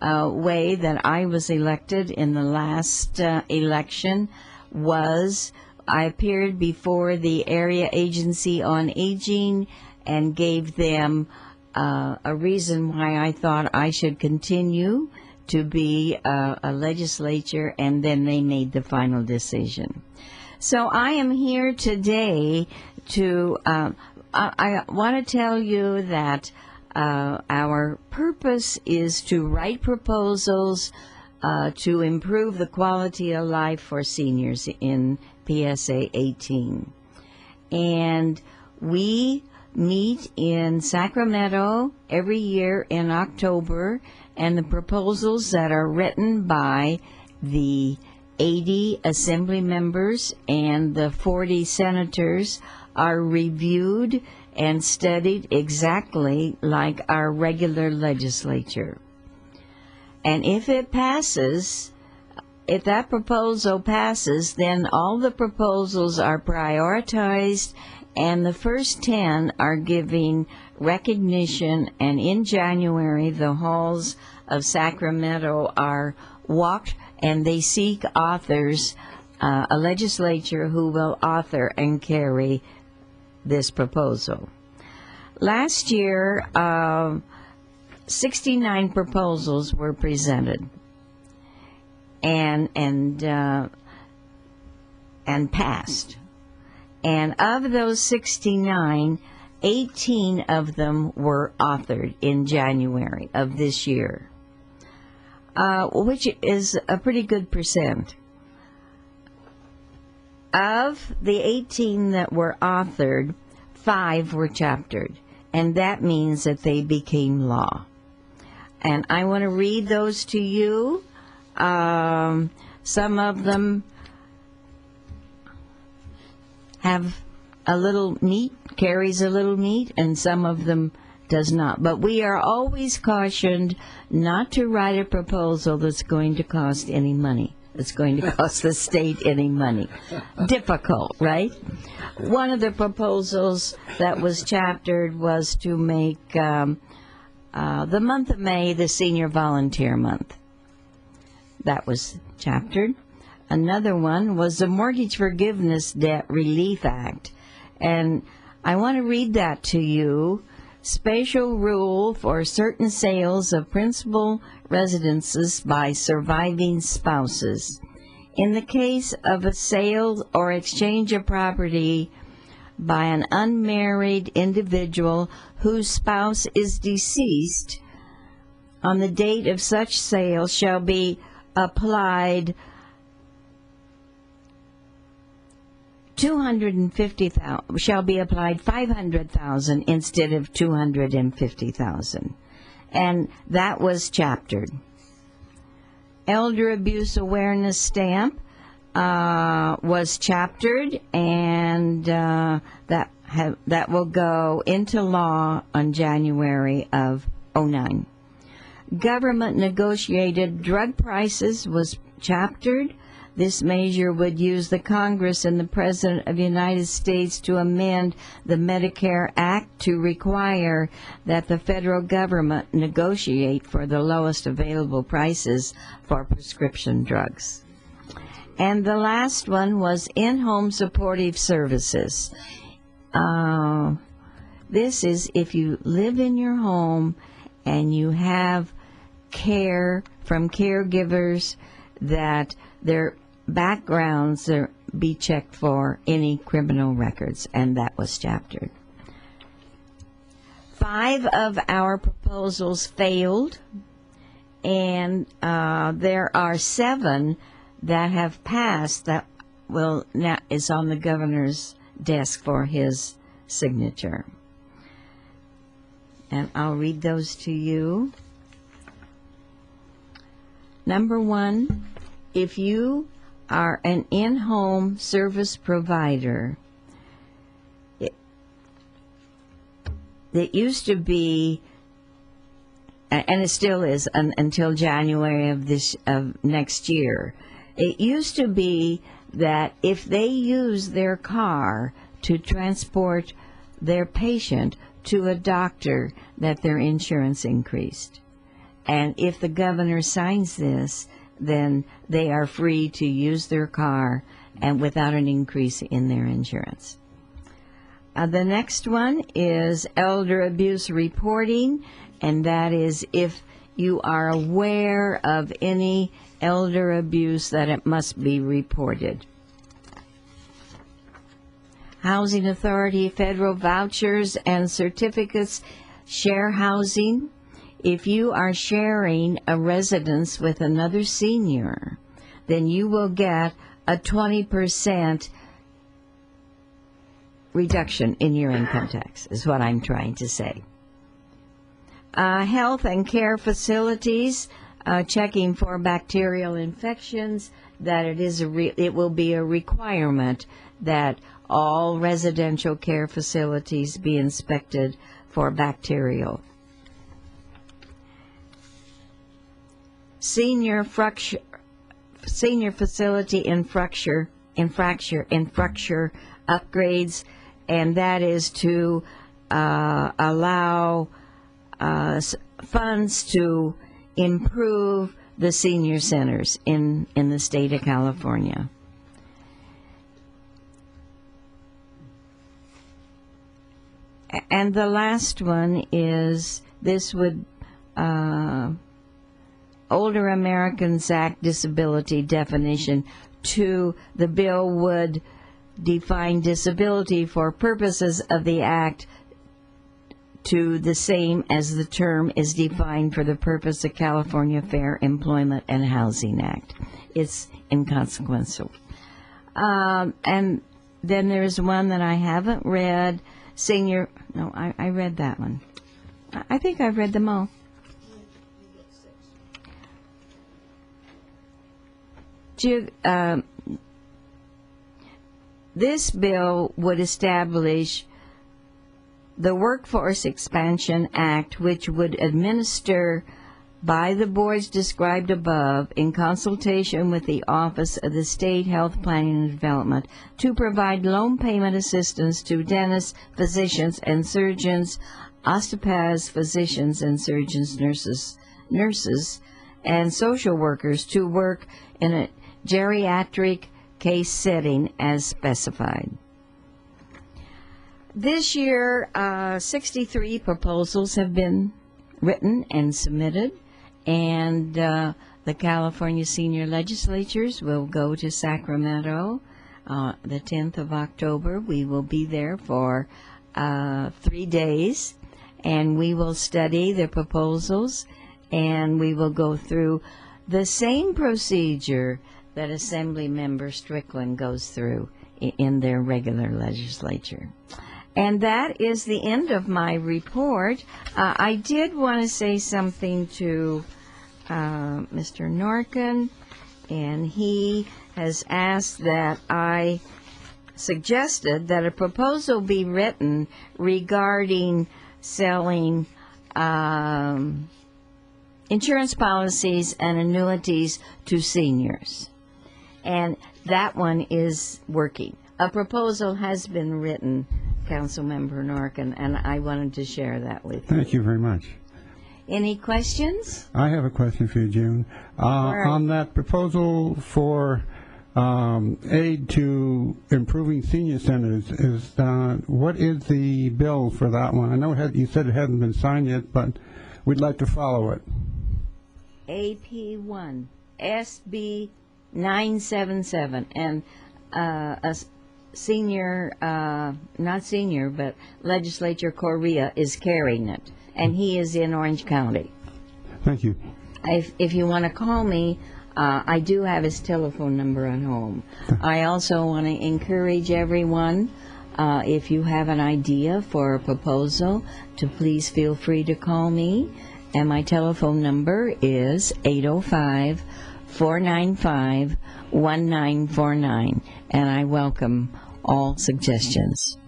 way that I was elected in the last election was I appeared before the Area Agency on Aging and gave them a reason why I thought I should continue to be a legislature, and then they made the final decision. So I am here today to, I want to tell you that our purpose is to write proposals to improve the quality of life for seniors in PSA 18. And we meet in Sacramento every year in October, and the proposals that are written by the 80 assembly members and the 40 senators are reviewed and studied exactly like our regular legislature. And if it passes, if that proposal passes, then all the proposals are prioritized, and the first 10 are giving recognition, and in January the halls of Sacramento are walked, and they seek authors, a legislature who will author and carry this proposal. Last year, 69 proposals were presented and passed. And of those 69, 18 of them were authored in January of this year, which is a pretty good percent. Of the 18 that were authored, 5 were chaptered, and that means that they became law. And I want to read those to you. Some of them have a little meat, carries a little meat, and some of them does not. But we are always cautioned not to write a proposal that's going to cost any money. that's going to cost the state any money. Difficult, right? One of the proposals that was chaptered was to make the month of May the Senior Volunteer Month. That was chaptered. Another one was the Mortgage Forgiveness Debt Relief Act. And I want to read that to you. Special rule for certain sales of principal residences by surviving spouses. In the case of a sale or exchange of property by an unmarried individual whose spouse is deceased, on the date of such sale shall be applied $500,000 instead of $250,000, and that was chaptered. Elder Abuse Awareness Stamp was chaptered, and that will go into law on January of 2009. Government negotiated drug prices was chaptered. This measure would use the Congress and the President of the United States to amend the Medicare Act to require that the federal government negotiate for the lowest available prices for prescription drugs. And the last one was in-home supportive services. This is if you live in your home and you have care from caregivers, that their backgrounds be checked for any criminal records, and that was chaptered. 5 of our proposals failed, and there are 7 that have passed that will now is on the governor's desk for his signature. And I'll read those to you. Number 1, if you are an in-home service provider, it used to be, and it still is until January of next year, it used to be that if they use their car to transport their patient to a doctor, that their insurance increased. And if the governor signs this, then they are free to use their car and without an increase in their insurance. The next one is elder abuse reporting, and that is if you are aware of any elder abuse, that it must be reported. Housing Authority federal vouchers and certificates, share housing. If you are sharing a residence with another senior, then you will get a 20% reduction in your income tax, is what I'm trying to say. Health and care facilities, checking for bacterial infections, that it will be a requirement that all residential care facilities be inspected for bacterial. Senior facility infrastructure upgrades, and that is to allow funds to improve the senior centers in the state of California. And the last one is, this would Older Americans Act disability definition. The bill would define disability for purposes of the Act to the same as the term is defined for the purpose of California Fair Employment and Housing Act. It's inconsequential. And then there's one that I haven't read, I read that one. I think I've read them all. This bill would establish the Workforce Expansion Act, which would administer by the boards described above in consultation with the Office of the State Health Planning and Development to provide loan payment assistance to dentists, physicians, and surgeons, osteopaths, physicians, and surgeons, nurses, and social workers to work in a geriatric case setting as specified. This year, 63 proposals have been written and submitted, and the California senior legislatures will go to Sacramento the 10th of October. We will be there for 3 days, and we will study the proposals, and we will go through the same procedure that Assembly Member Strickland goes through in their regular legislature. And that is the end of my report. I did want to say something to Mr. Norkin, and he has asked that I suggested that a proposal be written regarding selling insurance policies and annuities to seniors. And that one is working. A proposal has been written, Councilmember Norkin, and I wanted to share that with you.
Thank you very much.
Any questions?
I have a question for you, June.
Right.
On that proposal for aid to improving senior centers, what is the bill for that one? I know you said it hasn't been signed yet, but we'd like to follow it.
AP1, SB 977, and a senior, not senior, but Legislature Correa is carrying it, and he is in Orange County.
Thank you.
If you want to call me, I do have his telephone number at home. I also want to encourage everyone, if you have an idea for a proposal, to please feel free to call me, and my telephone number is 805-495-1949, and I welcome all suggestions.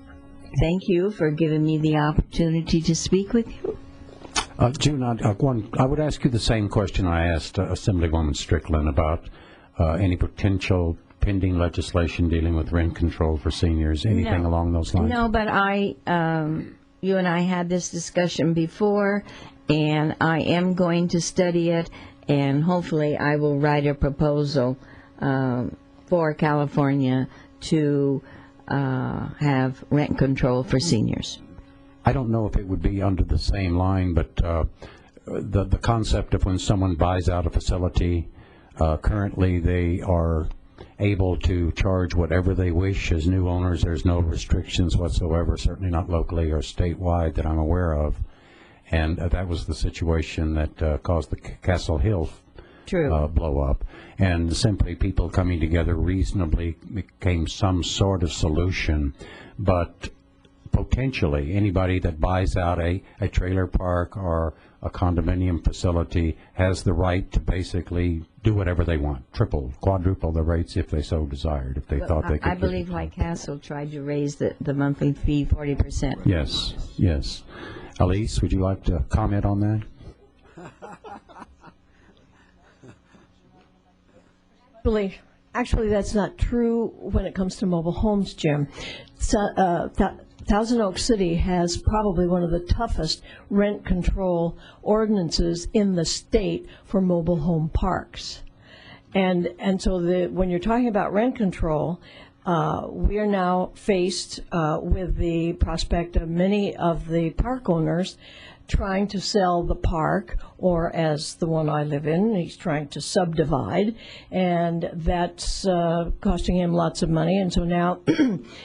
Thank you for giving me the opportunity to speak with you.
June, I would ask you the same question I asked Assemblywoman Strickland about any potential pending legislation dealing with rent control for seniors, anything along those lines?
No, but you and I had this discussion before, and I am going to study it, and hopefully I will write a proposal for California to have rent control for seniors.
I don't know if it would be under the same line, but the concept of when someone buys out a facility, currently they are able to charge whatever they wish as new owners. There's no restrictions whatsoever, certainly not locally or statewide that I'm aware of. And that was the situation that caused the Castle Hill blow up. And simply people coming together reasonably became some sort of solution. But potentially anybody that buys out a trailer park or a condominium facility has the right to basically do whatever they want, triple, quadruple the rates if they so desired, if they thought they could.
I believe White Castle tried to raise the monthly fee 40%.
Yes, yes. Elise, would you like to comment on that?
Actually, that's not true when it comes to mobile homes, Jim. Thousand Oaks City has probably one of the toughest rent control ordinances in the state for mobile home parks. And so when you're talking about rent control, we are now faced with the prospect of many of the park owners trying to sell the park, or as the one I live in, he's trying to subdivide, and that's costing him lots of money. And so now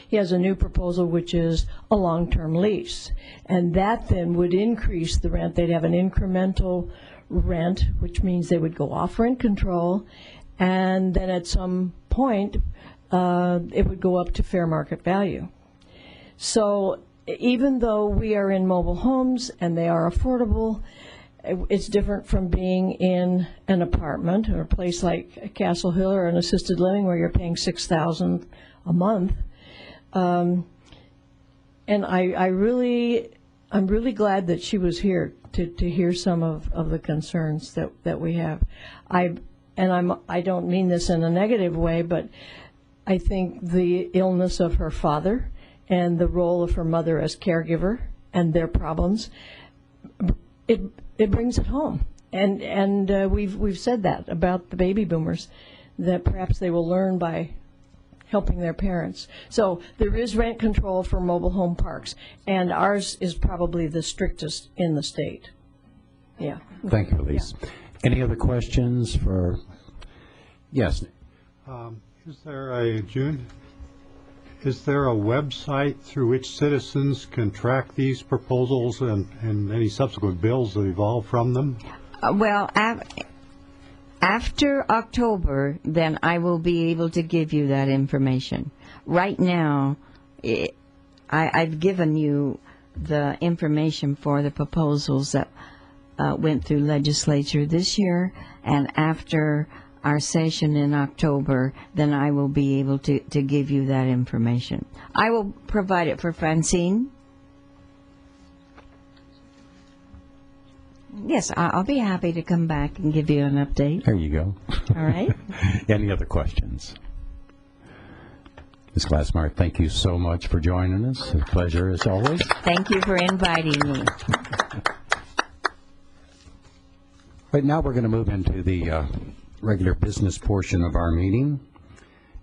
he has a new proposal, which is a long-term lease, and that then would increase the rent. They'd have an incremental rent, which means they would go off rent control, and then at some point it would go up to fair market value. So even though we are in mobile homes and they are affordable, it's different from being in an apartment or a place like Castle Hill or an assisted living where you're paying $6,000 a month. And I really I'm really glad that she was here to hear some of the concerns that we have. I don't mean this in a negative way, but I think the illness of her father and the role of her mother as caregiver and their problems, it brings it home. And we've said that about the baby boomers, that perhaps they will learn by helping their parents. So there is rent control for mobile home parks, and ours is probably the strictest in the state. Yeah.
Thank you, Elise.
Yeah.
Any other questions for? Yes.
Is there a website through which citizens can track these proposals and any subsequent bills that evolve from them?
Well, after October, then I will be able to give you that information. Right now, I've given you the information for the proposals that went through legislature this year, and after our session in October, then I will be able to give you that information. I will provide it for Francine. Yes, I'll be happy to come back and give you an update.
There you go.
All right.
Any other questions? Ms. Glassmeyer, thank you so much for joining us. A pleasure as always.
Thank you for inviting me.
Right now we're going to move into the regular business portion of our meeting,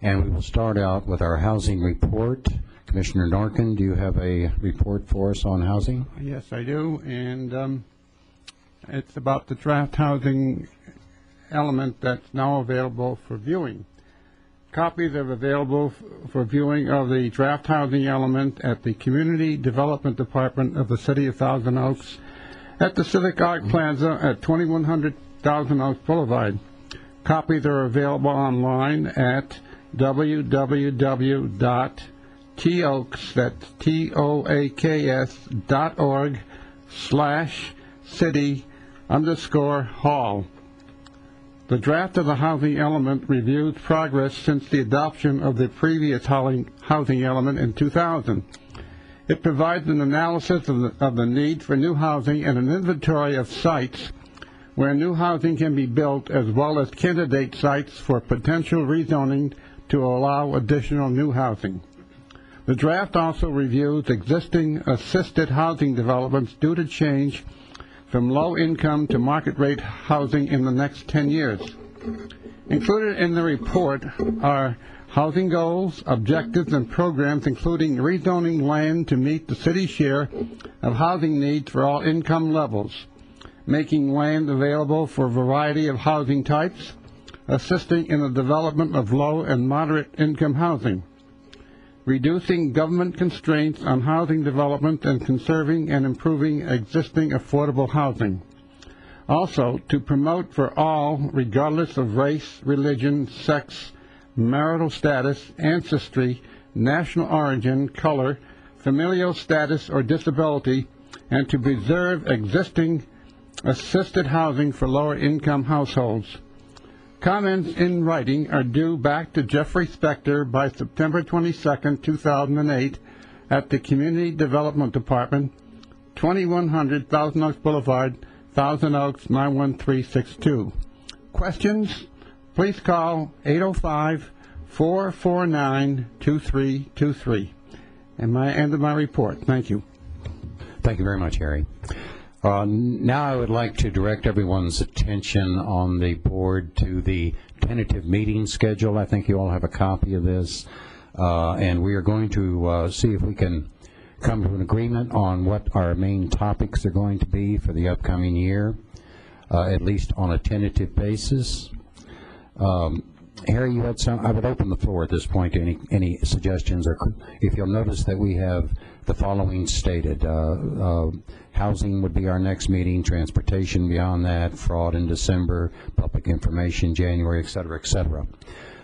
and we will start out with our housing report. Commissioner Norkin, do you have a report for us on housing?
Yes, I do, and it's about the draft housing element that's now available for viewing. Copies are available for viewing of the draft housing element at the Community Development Department of the City of Thousand Oaks at the Civic Art Plaza at 2100 Thousand Oaks Boulevard. Copies are available online at www.toaks.org/city_hall. The draft of the housing element reviews progress since the adoption of the previous housing element in 2000. It provides an analysis of the need for new housing and an inventory of sites where new housing can be built, as well as candidate sites for potential rezoning to allow additional new housing. The draft also reviews existing assisted housing developments due to change from low-income to market-rate housing in the next 10 years. Included in the report are housing goals, objectives, and programs, including rezoning land to meet the city's share of housing needs for all income levels, making land available for a variety of housing types, assisting in the development of low and moderate income housing, reducing government constraints on housing development, and conserving and improving existing affordable housing. Also, to promote for all, regardless of race, religion, sex, marital status, ancestry, national origin, color, familial status, or disability, and to preserve existing assisted housing for lower-income households. Comments in writing are due back to Jeffrey Spector by September 22, 2008, at the Community Development Department, 2100 Thousand Oaks Boulevard, Thousand Oaks, 91362. Questions? Please call 805-449-2323. And end of my report. Thank you.
Thank you very much, Harry. Now I would like to direct everyone's attention on the board to the tentative meeting schedule. I think you all have a copy of this. And we are going to see if we can come to an agreement on what our main topics are going to be for the upcoming year, at least on a tentative basis. Harry, you had some. I would open the floor at this point to any suggestions, or if you'll notice that we have the following stated. Housing would be our next meeting, transportation beyond that, fraud in December, public information January, et cetera, et cetera.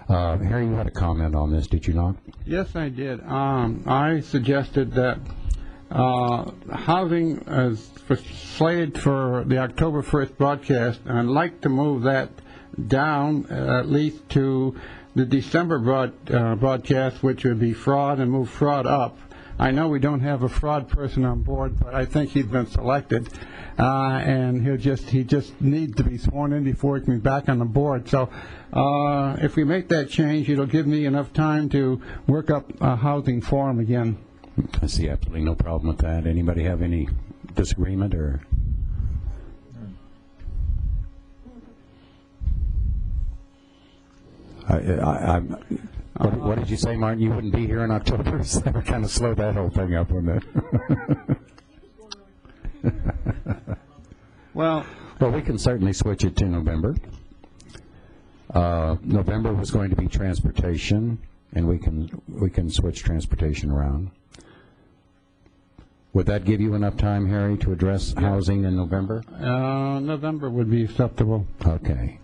Harry, you had a comment on this, did you not?
Yes, I did. I suggested that housing is slated for the October 1st broadcast, and I'd like to move that down at least to the December broadcast, which would be fraud, and move fraud up. I know we don't have a fraud person on board, but I think he's been selected, and he just needs to be sworn in before he can be back on the board. So if we make that change, it'll give me enough time to work up a housing forum again.
I see absolutely no problem with that. Anybody have any disagreement or? What did you say, Martin? You wouldn't be here in October? So that would kind of slow that whole thing up, wouldn't it? Well, we can certainly switch it to November. November was going to be transportation, and we can switch transportation around. Would that give you enough time, Harry, to address housing in November?
November would be acceptable.
Okay.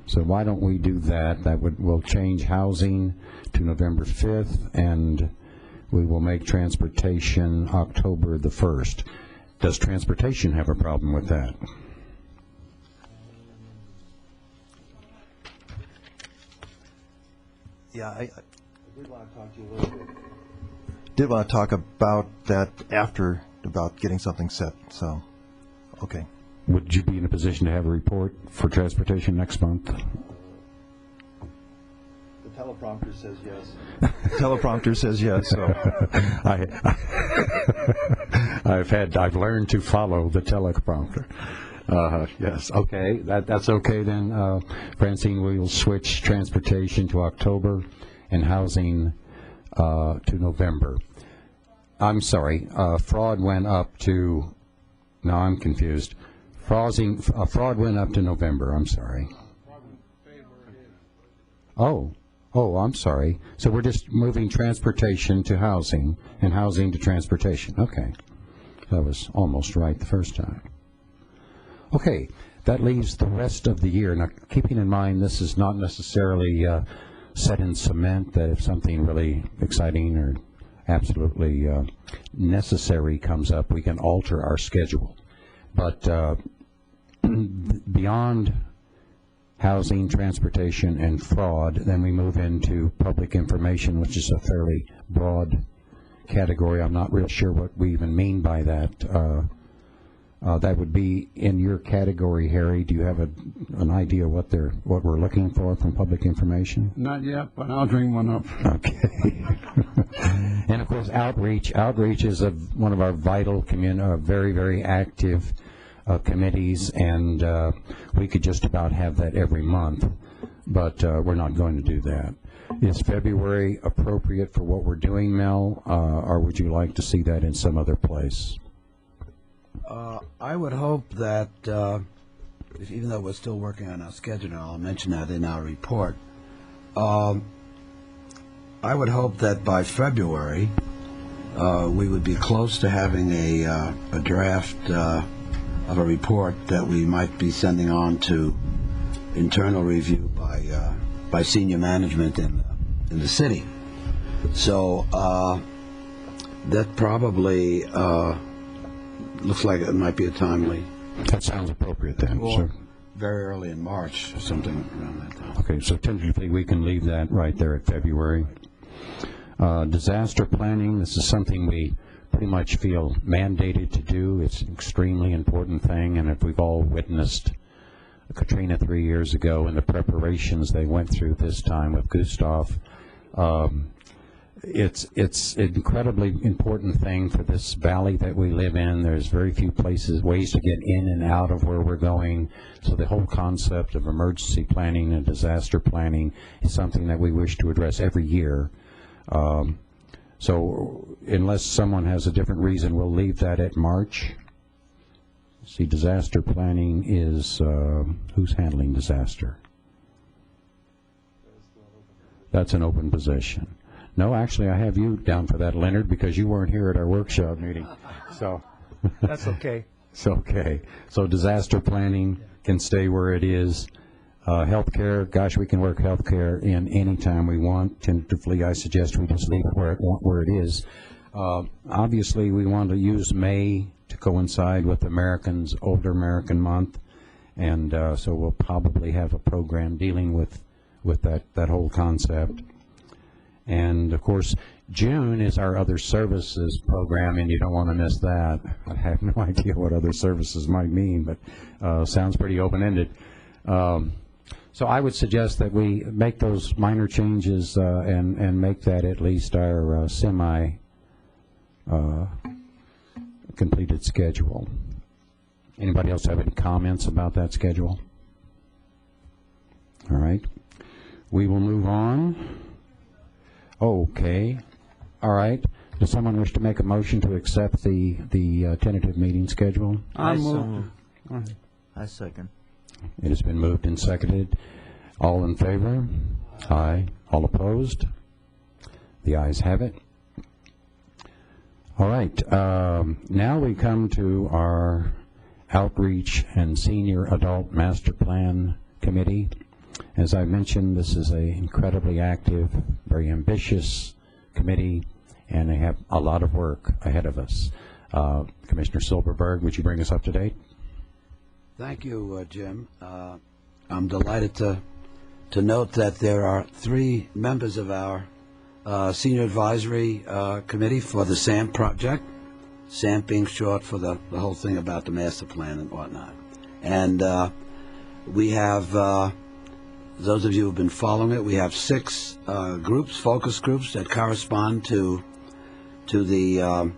So why don't we do that? We'll change housing to November 5th, and we will make transportation October the 1st. Does transportation have a problem with that?
Yeah, I did want to talk to you a little bit. Did want to talk about that after, about getting something set, so, okay.
Would you be in a position to have a report for transportation next month?
The teleprompter says yes. The teleprompter says yes, so.
I've learned to follow the teleprompter. Yes, okay, that's okay then. Francine, we will switch transportation to October and housing to November. I'm sorry, fraud went up to, no, I'm confused. Fraud went up to November, I'm sorry. Oh, I'm sorry. So we're just moving transportation to housing and housing to transportation. Okay. That was almost right the first time. Okay, that leaves the rest of the year. Now, keeping in mind this is not necessarily set in cement, that if something really exciting or absolutely necessary comes up, we can alter our schedule. But beyond housing, transportation, and fraud, then we move into public information, which is a fairly broad category. I'm not real sure what we even mean by that. That would be in your category, Harry. Do you have an idea what we're looking for from public information?
Not yet, but I'll dream one up.
Okay. And of course, outreach. Outreach is one of our vital very, very active committees, and we could just about have that every month, but we're not going to do that. Is February appropriate for what we're doing, Mel, or would you like to see that in some other place?
I would hope that, even though we're still working on our schedule, and I'll mention that in our report, I would hope that by February we would be close to having a draft of a report that we might be sending on to internal review by senior management in the city. So that probably looks like it might be a timely.
That sounds appropriate then.
Or very early in March or something around that time.
Okay, so tentatively we can leave that right there at February. Disaster planning, this is something we pretty much feel mandated to do. It's an extremely important thing, and if we've all witnessed Katrina 3 years ago and the preparations they went through this time with Gustav, it's an incredibly important thing for this valley that we live in. There's very few ways to get in and out of where we're going. So the whole concept of emergency planning and disaster planning is something that we wish to address every year. So unless someone has a different reason, we'll leave that at March. See, disaster planning is, who's handling disaster? That's an open position. No, actually, I have you down for that, Leonard, because you weren't here at our workshop meeting. So
that's okay.
It's okay. So disaster planning can stay where it is. Healthcare, gosh, we can work healthcare in any time we want. Tentatively, I suggest we just leave it where it is. Obviously, we want to use May to coincide with Older American Month, and so we'll probably have a program dealing with that whole concept. And of course, June is our other services program, and you don't want to miss that. I have no idea what other services might mean, but sounds pretty open-ended. So I would suggest that we make those minor changes and make that at least our completed schedule. Anybody else have any comments about that schedule? All right. We will move on. Okay. All right. Does someone wish to make a motion to accept the tentative meeting schedule?
I second.
It has been moved and seconded. All in favor? Aye. All opposed? The ayes have it. All right. Now we come to our Outreach and Senior Adult Master Plan Committee. As I mentioned, this is an incredibly active, very ambitious committee, and they have a lot of work ahead of us. Commissioner Silverberg, would you bring us up to date?
Thank you, Jim. I'm delighted to note that there are 3 members of our Senior Advisory Committee for the SAMP project, SAMP being short for the whole thing about the master plan and whatnot. And we have, those of you who have been following it, we have 6 groups, focus groups, that correspond to the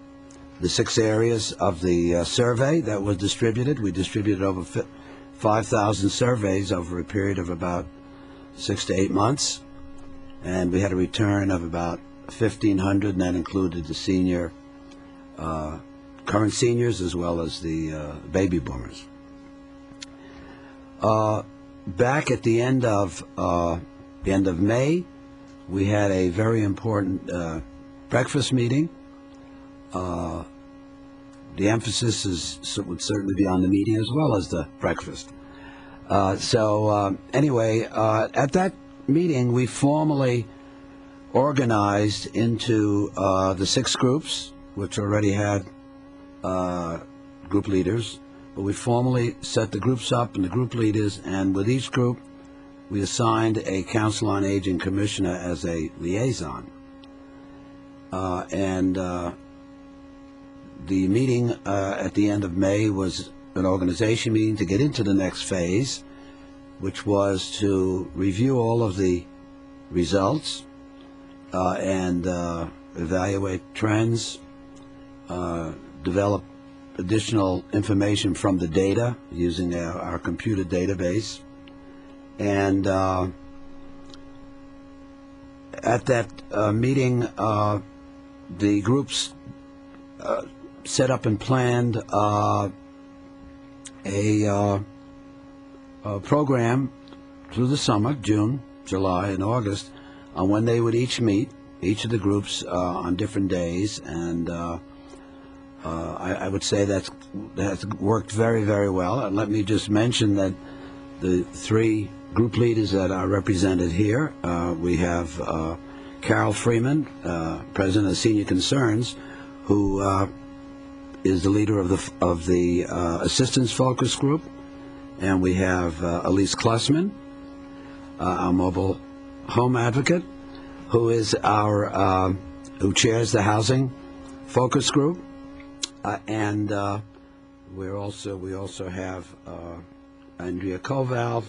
6 areas of the survey that was distributed. We distributed over 5,000 surveys over a period of about 6 to 8 months, and we had a return of about 1,500, and that included the senior, current seniors, as well as the baby boomers. Back at the end of May, we had a very important breakfast meeting. The emphasis would certainly be on the meeting as well as the breakfast. Anyway, at that meeting, we formally organized into the 6 groups, which already had group leaders. But we formally set the groups up and the group leaders, and with each group, we assigned a Council on Aging commissioner as a liaison. The meeting at the end of May was an organization meeting to get into the next phase, which was to review all of the results and evaluate trends, develop additional information from the data using our computer database. And at that meeting, the groups set up and planned a program through the summer, June, July, and August, on when they would each meet, each of the groups on different days. And I would say that's worked very, very well. And let me just mention that the 3 group leaders that are represented here, we have Carol Freeman, President of Senior Concerns, who is the leader of the Assistance Focus Group, and we have Elise Klussman, our mobile home advocate, who is who chairs the Housing Focus Group, and we also have Andrea Koval,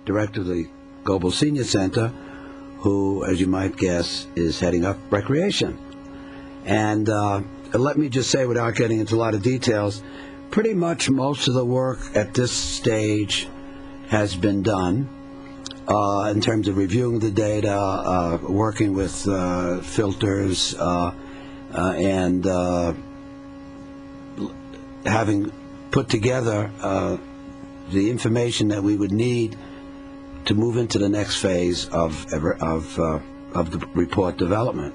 director of the Global Senior Center, who, as you might guess, is heading up recreation. And let me just say, without getting into a lot of details, pretty much most of the work at this stage has been done in terms of reviewing the data, working with filters, and having put together the information that we would need to move into the next phase of the report development.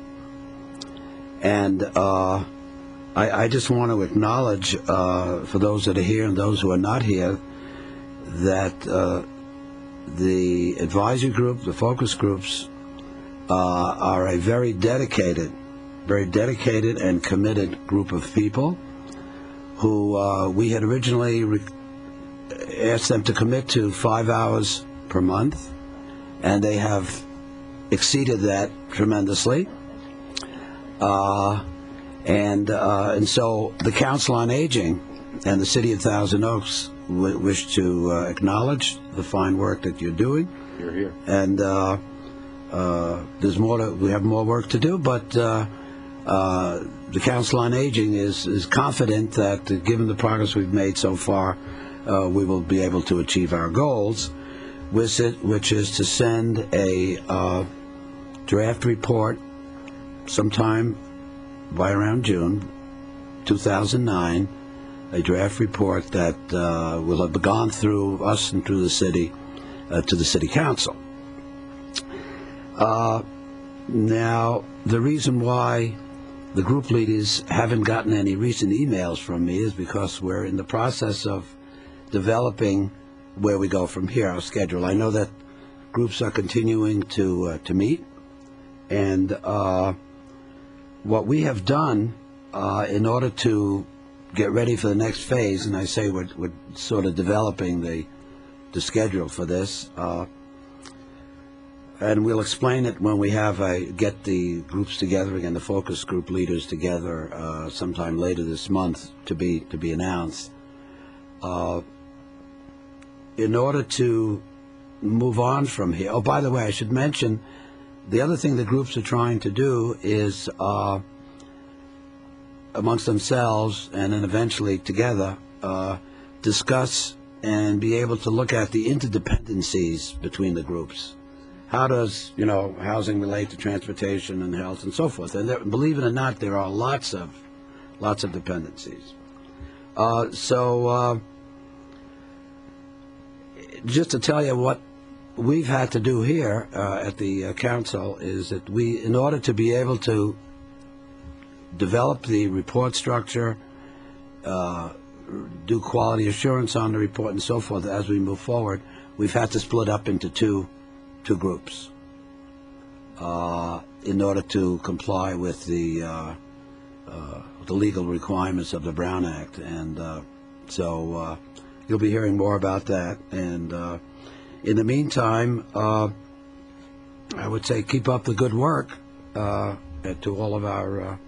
And I just want to acknowledge, for those that are here and those who are not here, that the advisory group, the focus groups, are a very dedicated and committed group of people who we had originally asked them to commit to 5 hours per month, and they have exceeded that tremendously. And so the Council on Aging and the City of Thousand Oaks wish to acknowledge the fine work that you're doing.
You're here.
And there's we have more work to do, but the Council on Aging is confident that given the progress we've made so far, we will be able to achieve our goals, which is to send a draft report sometime by around June 2009, a draft report that will have gone through us and through the city to the City Council. Now, the reason why the group leaders haven't gotten any recent emails from me is because we're in the process of developing where we go from here, our schedule. I know that groups are continuing to meet, and what we have done in order to get ready for the next phase, and I say we're sort of developing the schedule for this, and we'll explain it when we get the groups together again, the focus group leaders together sometime later this month to be announced. In order to move on from here. Oh, by the way, I should mention the other thing the groups are trying to do is amongst themselves and then eventually together discuss and be able to look at the interdependencies between the groups. How does, housing relate to transportation and health and so forth? And believe it or not, there are lots of dependencies. Just to tell you what we've had to do here at the council is that in order to be able to develop the report structure, do quality assurance on the report and so forth as we move forward, we've had to split up into two groups in order to comply with the legal requirements of the Brown Act. And so you'll be hearing more about that. And in the meantime, I would say keep up the good work to all of our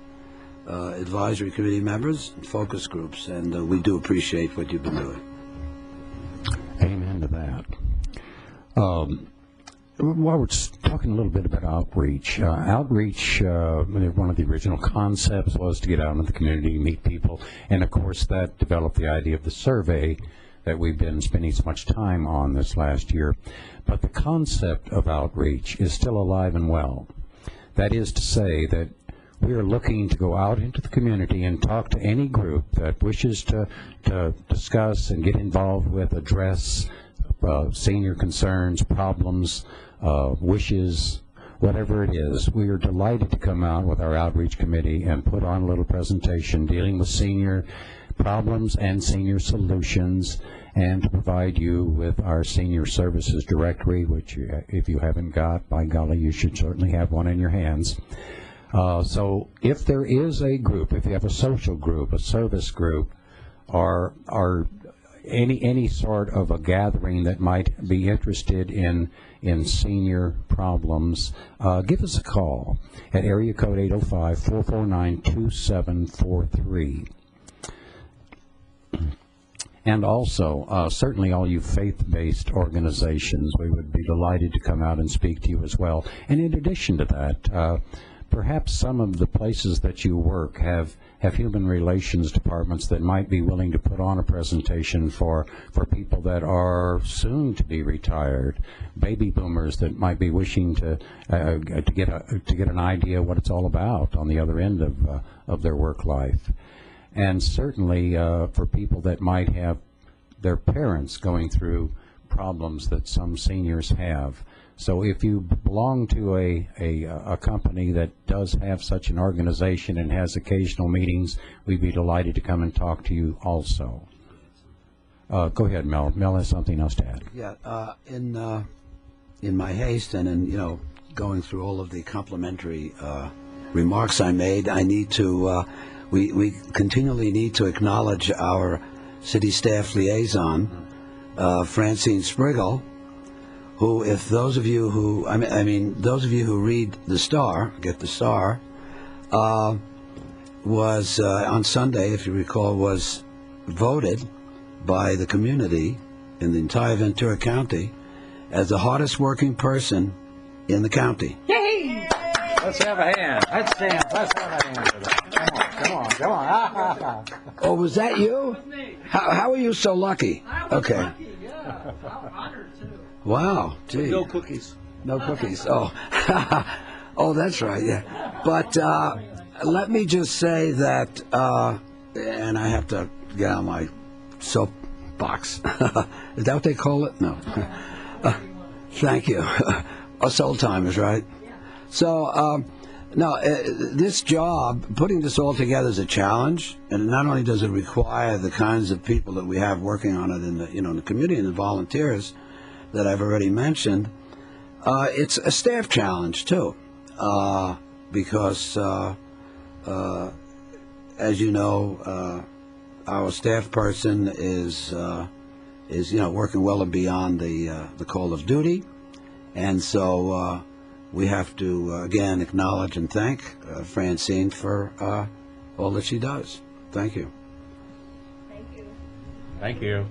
advisory committee members and focus groups, and we do appreciate what you've been doing.
Amen to that. While we're talking a little bit about outreach, one of the original concepts was to get out into the community, meet people, and of course that developed the idea of the survey that we've been spending so much time on this last year. But the concept of outreach is still alive and well. That is to say that we are looking to go out into the community and talk to any group that wishes to discuss and get involved with, address senior concerns, problems, wishes, whatever it is. We are delighted to come out with our outreach committee and put on a little presentation dealing with senior problems and senior solutions, and to provide you with our senior services directory, which if you haven't got, by golly, you should certainly have one in your hands. So if there is a group, if you have a social group, a service group, or any sort of a gathering that might be interested in senior problems, give us a call at area code 805-449-2743. And also, certainly all you faith-based organizations, we would be delighted to come out and speak to you as well. And in addition to that, perhaps some of the places that you work have human relations departments that might be willing to put on a presentation for people that are soon to be retired, baby boomers that might be wishing to get an idea what it's all about on the other end of their work life. And certainly for people that might have their parents going through problems that some seniors have. So if you belong to a company that does have such an organization and has occasional meetings, we'd be delighted to come and talk to you also. Go ahead, Mel. Mel has something else to add.
Yeah, in my haste and in going through all of the complimentary remarks I made, I need to we continually need to acknowledge our city staff liaison, Francine Spriggle, who, if those of you who, those of you who read the Star, get the Star, was on Sunday, if you recall, was voted by the community in the entire Ventura County as the hardest working person in the county.
Yay! Let's have a hand. Let's have a hand for that. Come on.
Oh, was that you? How are you so lucky? Okay. Wow. Gee.
No cookies.
No cookies. Oh, oh, that's right. Yeah. But let me just say that, and I have to get out my soapbox. Is that what they call it? No. Thank you. Us old timers, right? So, no, this job, putting this all together is a challenge, and not only does it require the kinds of people that we have working on it in the, in the community and the volunteers that I've already mentioned, it's a staff challenge too, because as you know, our staff person is working well and beyond the call of duty, and so we have to again acknowledge and thank Francine for all that she does. Thank you.
Thank you.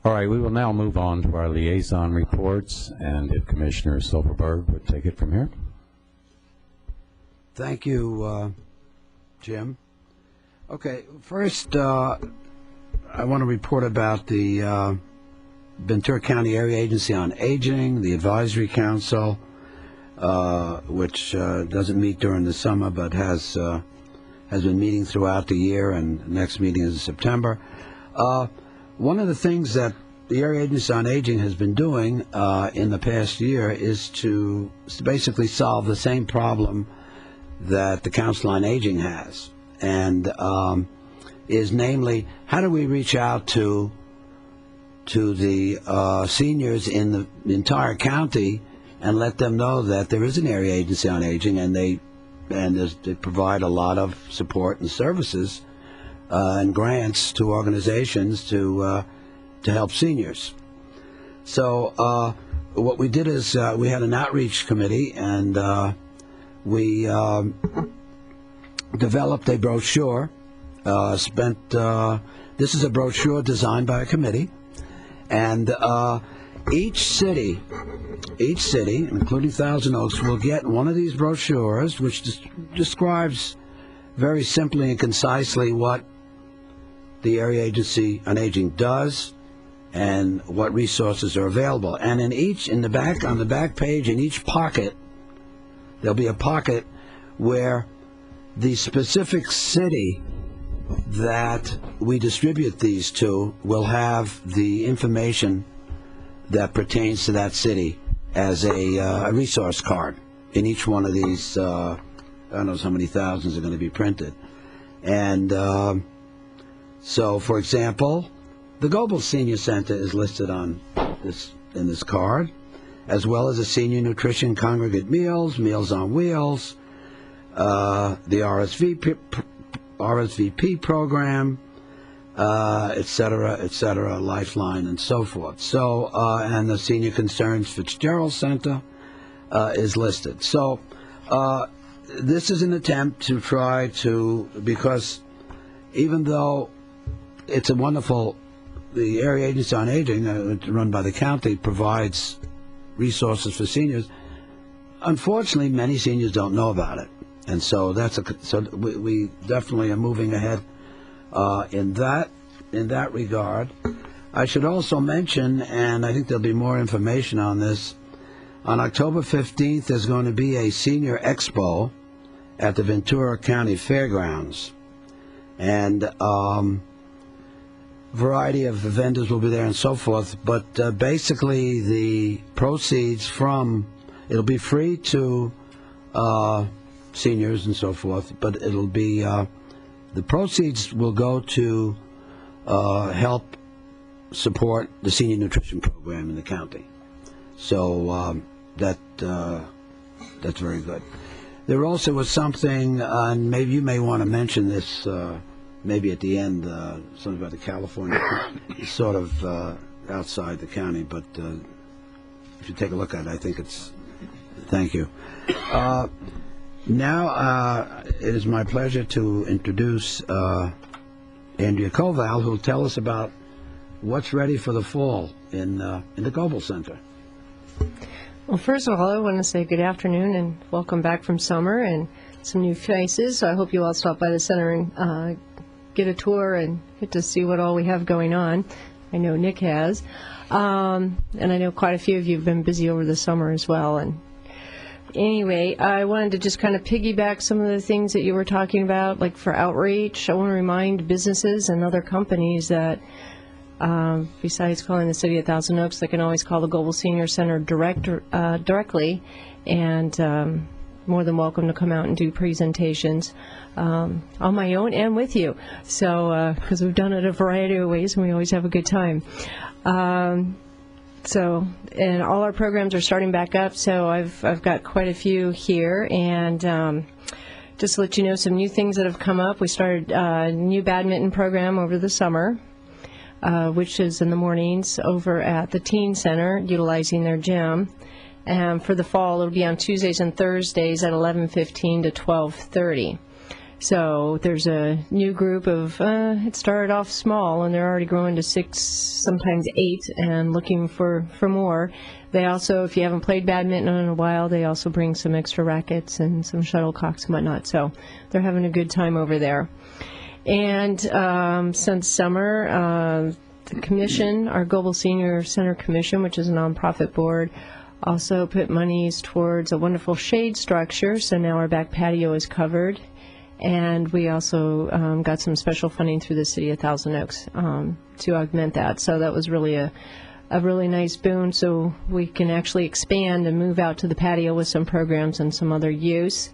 All right, we will now move on to our liaison reports, and if Commissioner Silverberg would take it from here.
Thank you, Jim. Okay, first I want to report about the Ventura County Area Agency on Aging, the Advisory Council, which doesn't meet during the summer but has been meeting throughout the year, and the next meeting is in September. One of the things that the Area Agency on Aging has been doing in the past year is to basically solve the same problem that the Council on Aging has, and is namely, how do we reach out to the seniors in the entire county and let them know that there is an Area Agency on Aging, and they provide a lot of support and services and grants to organizations to help seniors. So what we did is we had an outreach committee, and we developed a brochure. This is a brochure designed by a committee, and each city, including Thousand Oaks, will get one of these brochures, which describes very simply and concisely what the Area Agency on Aging does and what resources are available. And on the back page, in each pocket, there'll be a pocket where the specific city that we distribute these to will have the information that pertains to that city as a resource card in each one of these. I don't know how many thousands are going to be printed. And so, for example, the Global Senior Center is listed in this card, as well as the Senior Nutrition Congregate Meals, Meals on Wheels, the RSVP program, et cetera, Lifeline, and so forth. So, and the Senior Concerns Fitzgerald Center is listed. So, this is an attempt to try to, because even though it's a wonderful, the Area Agency on Aging, run by the county, provides resources for seniors, unfortunately, many seniors don't know about it. And so we definitely are moving ahead in that regard. I should also mention, and I think there'll be more information on this, on October 15th there's going to be a senior expo at the Ventura County Fairgrounds, and variety of vendors will be there and so forth, but basically the proceeds it'll be free to seniors and so forth, but it'll be the proceeds will go to help support the senior nutrition program in the county. So that's very good. There also was something, and maybe you may want to mention this maybe at the end, something about the California, sort of outside the county, but if you take a look at it, I think it's Thank you. Now it is my pleasure to introduce Andrea Koval, who will tell us about what's ready for the fall in the Global Center.
Well, first of all, I want to say good afternoon and welcome back from summer and some new faces. So I hope you all stop by the center and get a tour and get to see what all we have going on. I know Nick has. And I know quite a few of you have been busy over the summer as well. And anyway, I wanted to just kind of piggyback some of the things that you were talking about, like for outreach. I want to remind businesses and other companies that besides calling the City of Thousand Oaks, they can always call the Global Senior Center directly, and more than welcome to come out and do presentations on my own and with you. So, because we've done it a variety of ways, and we always have a good time. So, and all our programs are starting back up. So I've got quite a few here, and just to let you know some new things that have come up. We started a new badminton program over the summer, which is in the mornings over at the Teen Center, utilizing their gym. And for the fall, it'll be on Tuesdays and Thursdays at 11:15 to 12:30. So there's a new group of, it started off small, and they're already growing to 6, sometimes 8, and looking for more. They also, if you haven't played badminton in a while, they also bring some extra rackets and some shuttlecocks and whatnot. So they're having a good time over there. And since summer, the commission, our Global Senior Center Commission, which is a nonprofit board, also put monies towards a wonderful shade structure. So now our back patio is covered. And we also got some special funding through the City of Thousand Oaks to augment that. So that was really a really nice boon. So we can actually expand and move out to the patio with some programs and some other use.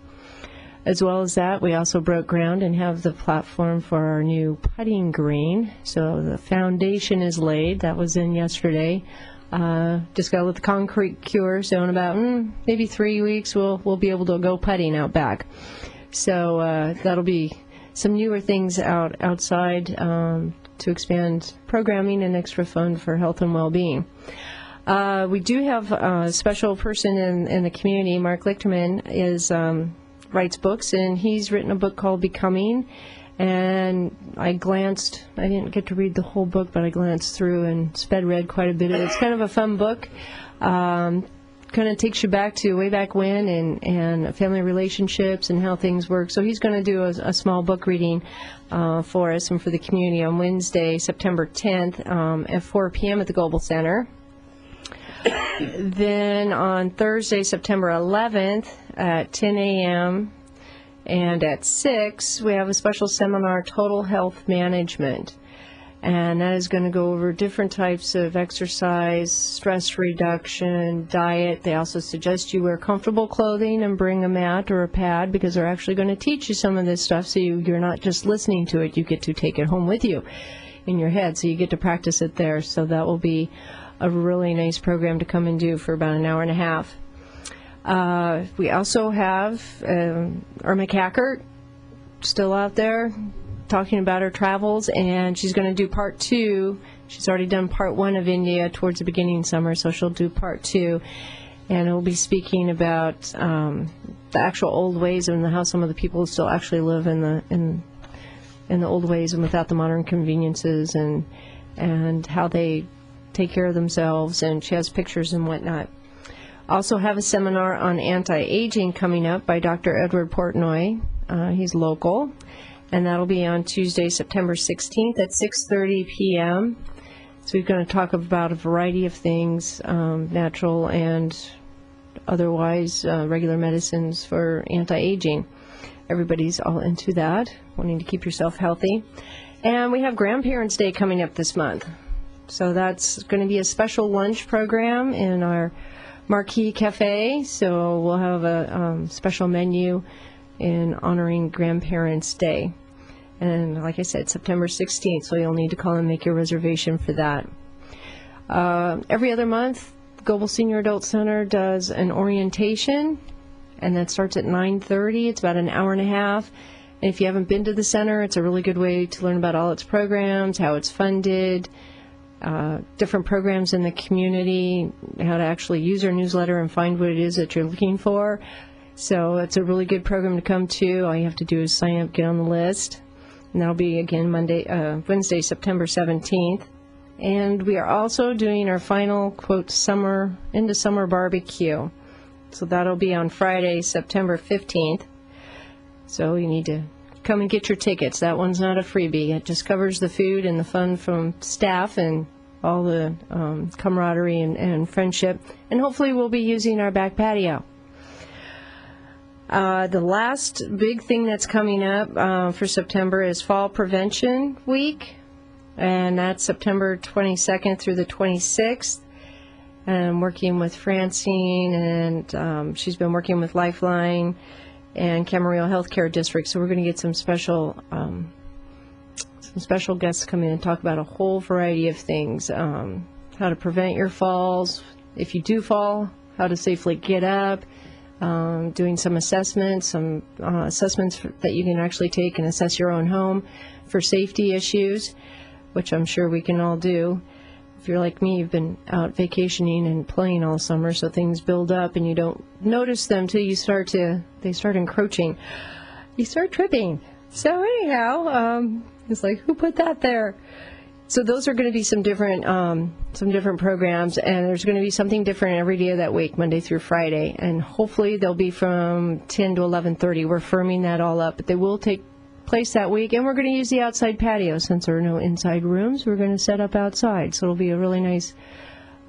As well as that, we also broke ground and have the platform for our new putting green. So the foundation is laid. That was in yesterday. Just got to let the concrete cure. So in about maybe 3 weeks, we'll be able to go putting out back. So that'll be some newer things outside to expand programming and extra fund for health and well-being. We do have a special person in the community. Mark Lichterman writes books, and he's written a book called Becoming. And I didn't get to read the whole book, but I glanced through and sped read quite a bit of it. It's kind of a fun book. Kind of takes you back to way back when and family relationships and how things work. So he's going to do a small book reading for us and for the community on Wednesday, September 10th at 4 p.m. at the Global Center. Then on Thursday, September 11th at 10 a.m. and at 6, we have a special seminar, Total Health Management. And that is going to go over different types of exercise, stress reduction, diet. They also suggest you wear comfortable clothing and bring a mat or a pad, because they're actually going to teach you some of this stuff, so you're not just listening to it. You get to take it home with you in your head, so you get to practice it there. So that will be a really nice program to come and do for about an hour and a half. We also have Irma Cackert still out there talking about her travels, and she's going to do part 2. She's already done part 1 of India towards the beginning of summer, so she'll do part 2, and we'll be speaking about the actual old ways and how some of the people still actually live in the old ways and without the modern conveniences, and how they take care of themselves, and she has pictures and whatnot. Also have a seminar on anti-aging coming up by Dr. Edward Portnoy. He's local. And that'll be on Tuesday, September 16th at 6:30 p.m. So we're going to talk about a variety of things, natural and otherwise, regular medicines for anti-aging. Everybody's all into that, wanting to keep yourself healthy. And we have Grandparents' Day coming up this month. So that's going to be a special lunch program in our Marquee Cafe. So we'll have a special menu in honoring Grandparents' Day. And like I said, September 16th, so you'll need to call and make your reservation for that. Every other month, Global Senior Adult Center does an orientation, and that starts at 9:30. It's about an hour and a half. And if you haven't been to the center, it's a really good way to learn about all its programs, how it's funded, different programs in the community, how to actually use our newsletter and find what it is that you're looking for. So it's a really good program to come to. All you have to do is sign up, get on the list. And that'll be, again, Wednesday, September 17th. And we are also doing our final, quote, summer barbecue. So that'll be on Friday, September 15th. So you need to come and get your tickets. That one's not a freebie. It just covers the food and the fun from staff and all the camaraderie and friendship. And hopefully we'll be using our back patio. The last big thing that's coming up for September is Fall Prevention Week, and that's September 22nd through the 26th. And I'm working with Francine, and she's been working with Lifeline and Camarillo Healthcare District, so we're going to get some special guests come in and talk about a whole variety of things, how to prevent your falls, if you do fall, how to safely get up, doing some assessments that you can actually take and assess your own home for safety issues, which I'm sure we can all do. If you're like me, you've been out vacationing and playing all summer, so things build up and you don't notice them till they start encroaching. You start tripping. So anyhow, it's like, who put that there? So those are going to be some different programs, and there's going to be something different every day of that week, Monday through Friday, and hopefully they'll be from 10 to 11:30. We're firming that all up, but they will take place that week, and we're going to use the outside patio. Since there are no inside rooms, we're going to set up outside, so it'll be a really nice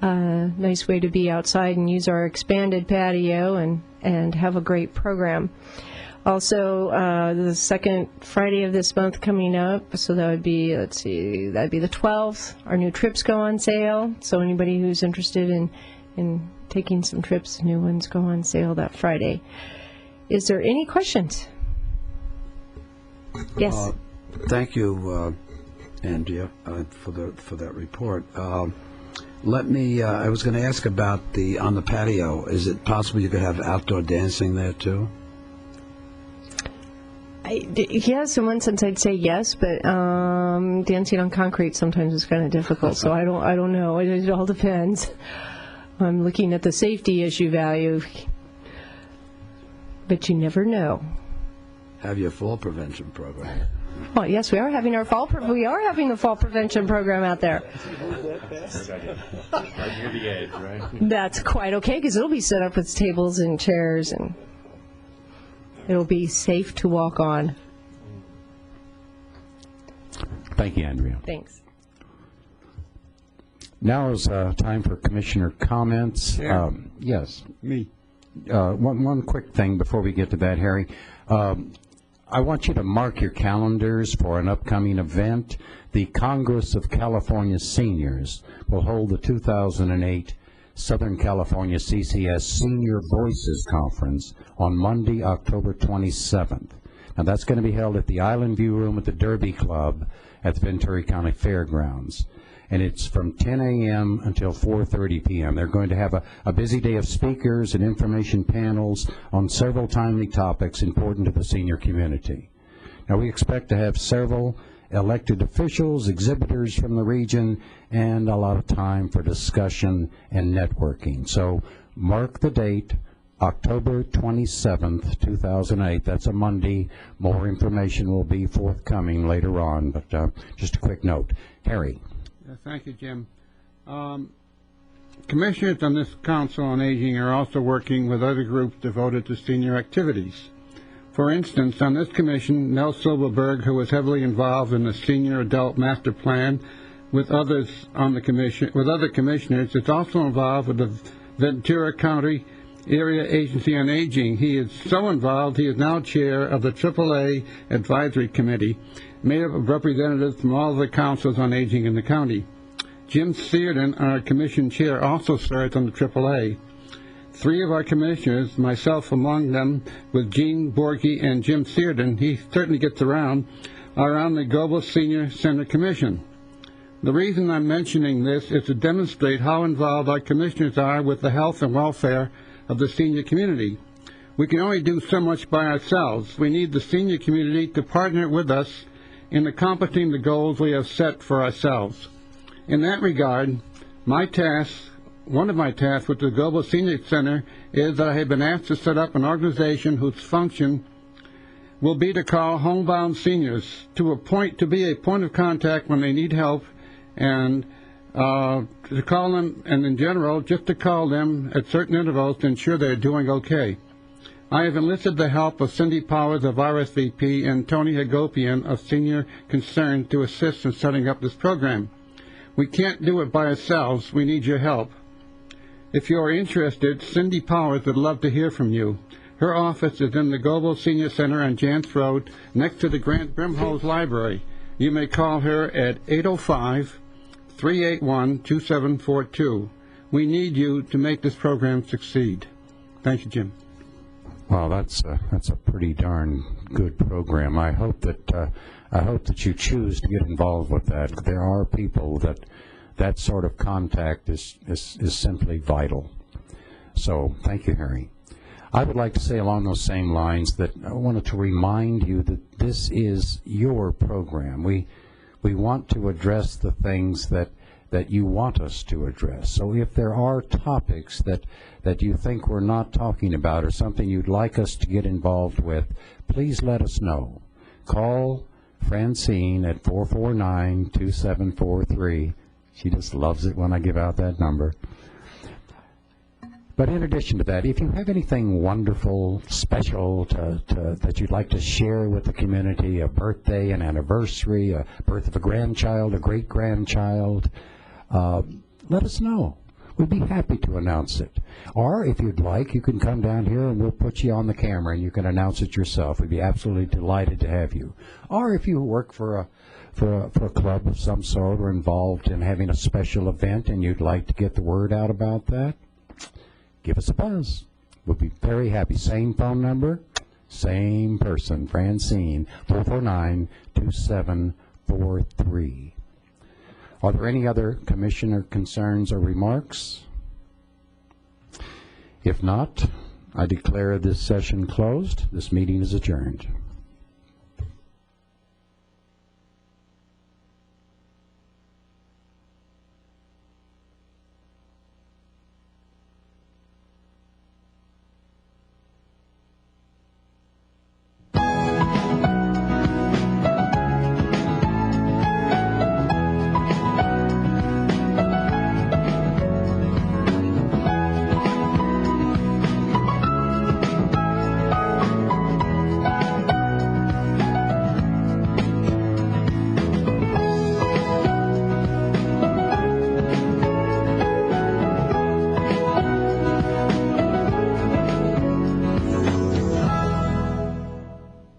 way to be outside and use our expanded patio and have a great program. Also, the second Friday of this month coming up, so that would be, that'd be the 12th. Our new trips go on sale, so anybody who's interested in taking some trips, new ones go on sale that Friday. Is there any questions? Yes.
Thank you, Andrea, for that report. I was going to ask about on the patio. Is it possible you could have outdoor dancing there too?
Yes, in one sense I'd say yes, but dancing on concrete sometimes is kind of difficult. So I don't know. It all depends. I'm looking at the safety issue value, but you never know.
Have your fall prevention program.
Oh yes, we are having the fall prevention program out there.
Right near the edge, right?
That's quite okay, because it'll be set up with tables and chairs, and it'll be safe to walk on.
Thank you, Andrea.
Thanks.
Now is time for commissioner comments.
Yeah.
Yes.
Me.
One quick thing before we get to that, Harry. I want you to mark your calendars for an upcoming event. The Congress of California Seniors will hold the 2008 Southern California CCS Senior Voices Conference on Monday, October 27th. Now, that's going to be held at the Island View Room at the Derby Club at the Ventura County Fairgrounds. And it's from 10 a.m. until 4:30 p.m. They're going to have a busy day of speakers and information panels on several timely topics important to the senior community. Now, we expect to have several elected officials, exhibitors from the region, and a lot of time for discussion and networking. So mark the date, October 27th, 2008. That's a Monday. More information will be forthcoming later on, but just a quick note. Harry.
Thank you, Jim. Commissioners on this Council on Aging are also working with other groups devoted to senior activities. For instance, on this commission, Nell Silverberg, who was heavily involved in the Senior Adult Master Plan with others on the commission, with other commissioners, is also involved with the Ventura County Area Agency on Aging. He is so involved, he is now chair of the AAA Advisory Committee, made up of representatives from all of the councils on aging in the county. Jim Searden, our commission chair, also serves on the AAA. Three of our commissioners, myself among them, with Gene Borghi and Jim Searden, he certainly gets around, are on the Global Senior Center Commission. The reason I'm mentioning this is to demonstrate how involved our commissioners are with the health and welfare of the senior community. We can only do so much by ourselves. We need the senior community to partner with us in accomplishing the goals we have set for ourselves. In that regard, one of my tasks with the Global Senior Center is that I have been asked to set up an organization whose function will be to call homebound seniors to be a point of contact when they need help, and to call them, and in general, just to call them at certain intervals to ensure they're doing okay. I have enlisted the help of Cindy Powers of RSVP and Tony Hagopian of Senior Concern to assist in setting up this program. We can't do it by ourselves. We need your help. If you are interested, Cindy Powers would love to hear from you. Her office is in the Global Senior Center on Jantz Road, next to the Grant Brimholz Library. You may call her at 805-381-2742. We need you to make this program succeed. Thank you, Jim.
Well, that's a pretty darn good program. I hope that you choose to get involved with that. There are people that sort of contact is simply vital. So thank you, Harry. I would like to say along those same lines that I wanted to remind you that this is your program. We want to address the things that you want us to address. So if there are topics that you think we're not talking about or something you'd like us to get involved with, please let us know. Call Francine at 449-2743. She just loves it when I give out that number. But in addition to that, if you have anything wonderful, special that you'd like to share with the community, a birthday, an anniversary, a birth of a grandchild, a great-grandchild, let us know. We'd be happy to announce it. Or if you'd like, you can come down here and we'll put you on the camera and you can announce it yourself. We'd be absolutely delighted to have you. Or if you work for a club of some sort or involved in having a special event and you'd like to get the word out about that, give us a buzz. We'll be very happy. Same phone number, same person, Francine, 449-2743. Are there any other commissioner concerns or remarks? If not, I declare this session closed. This meeting is adjourned.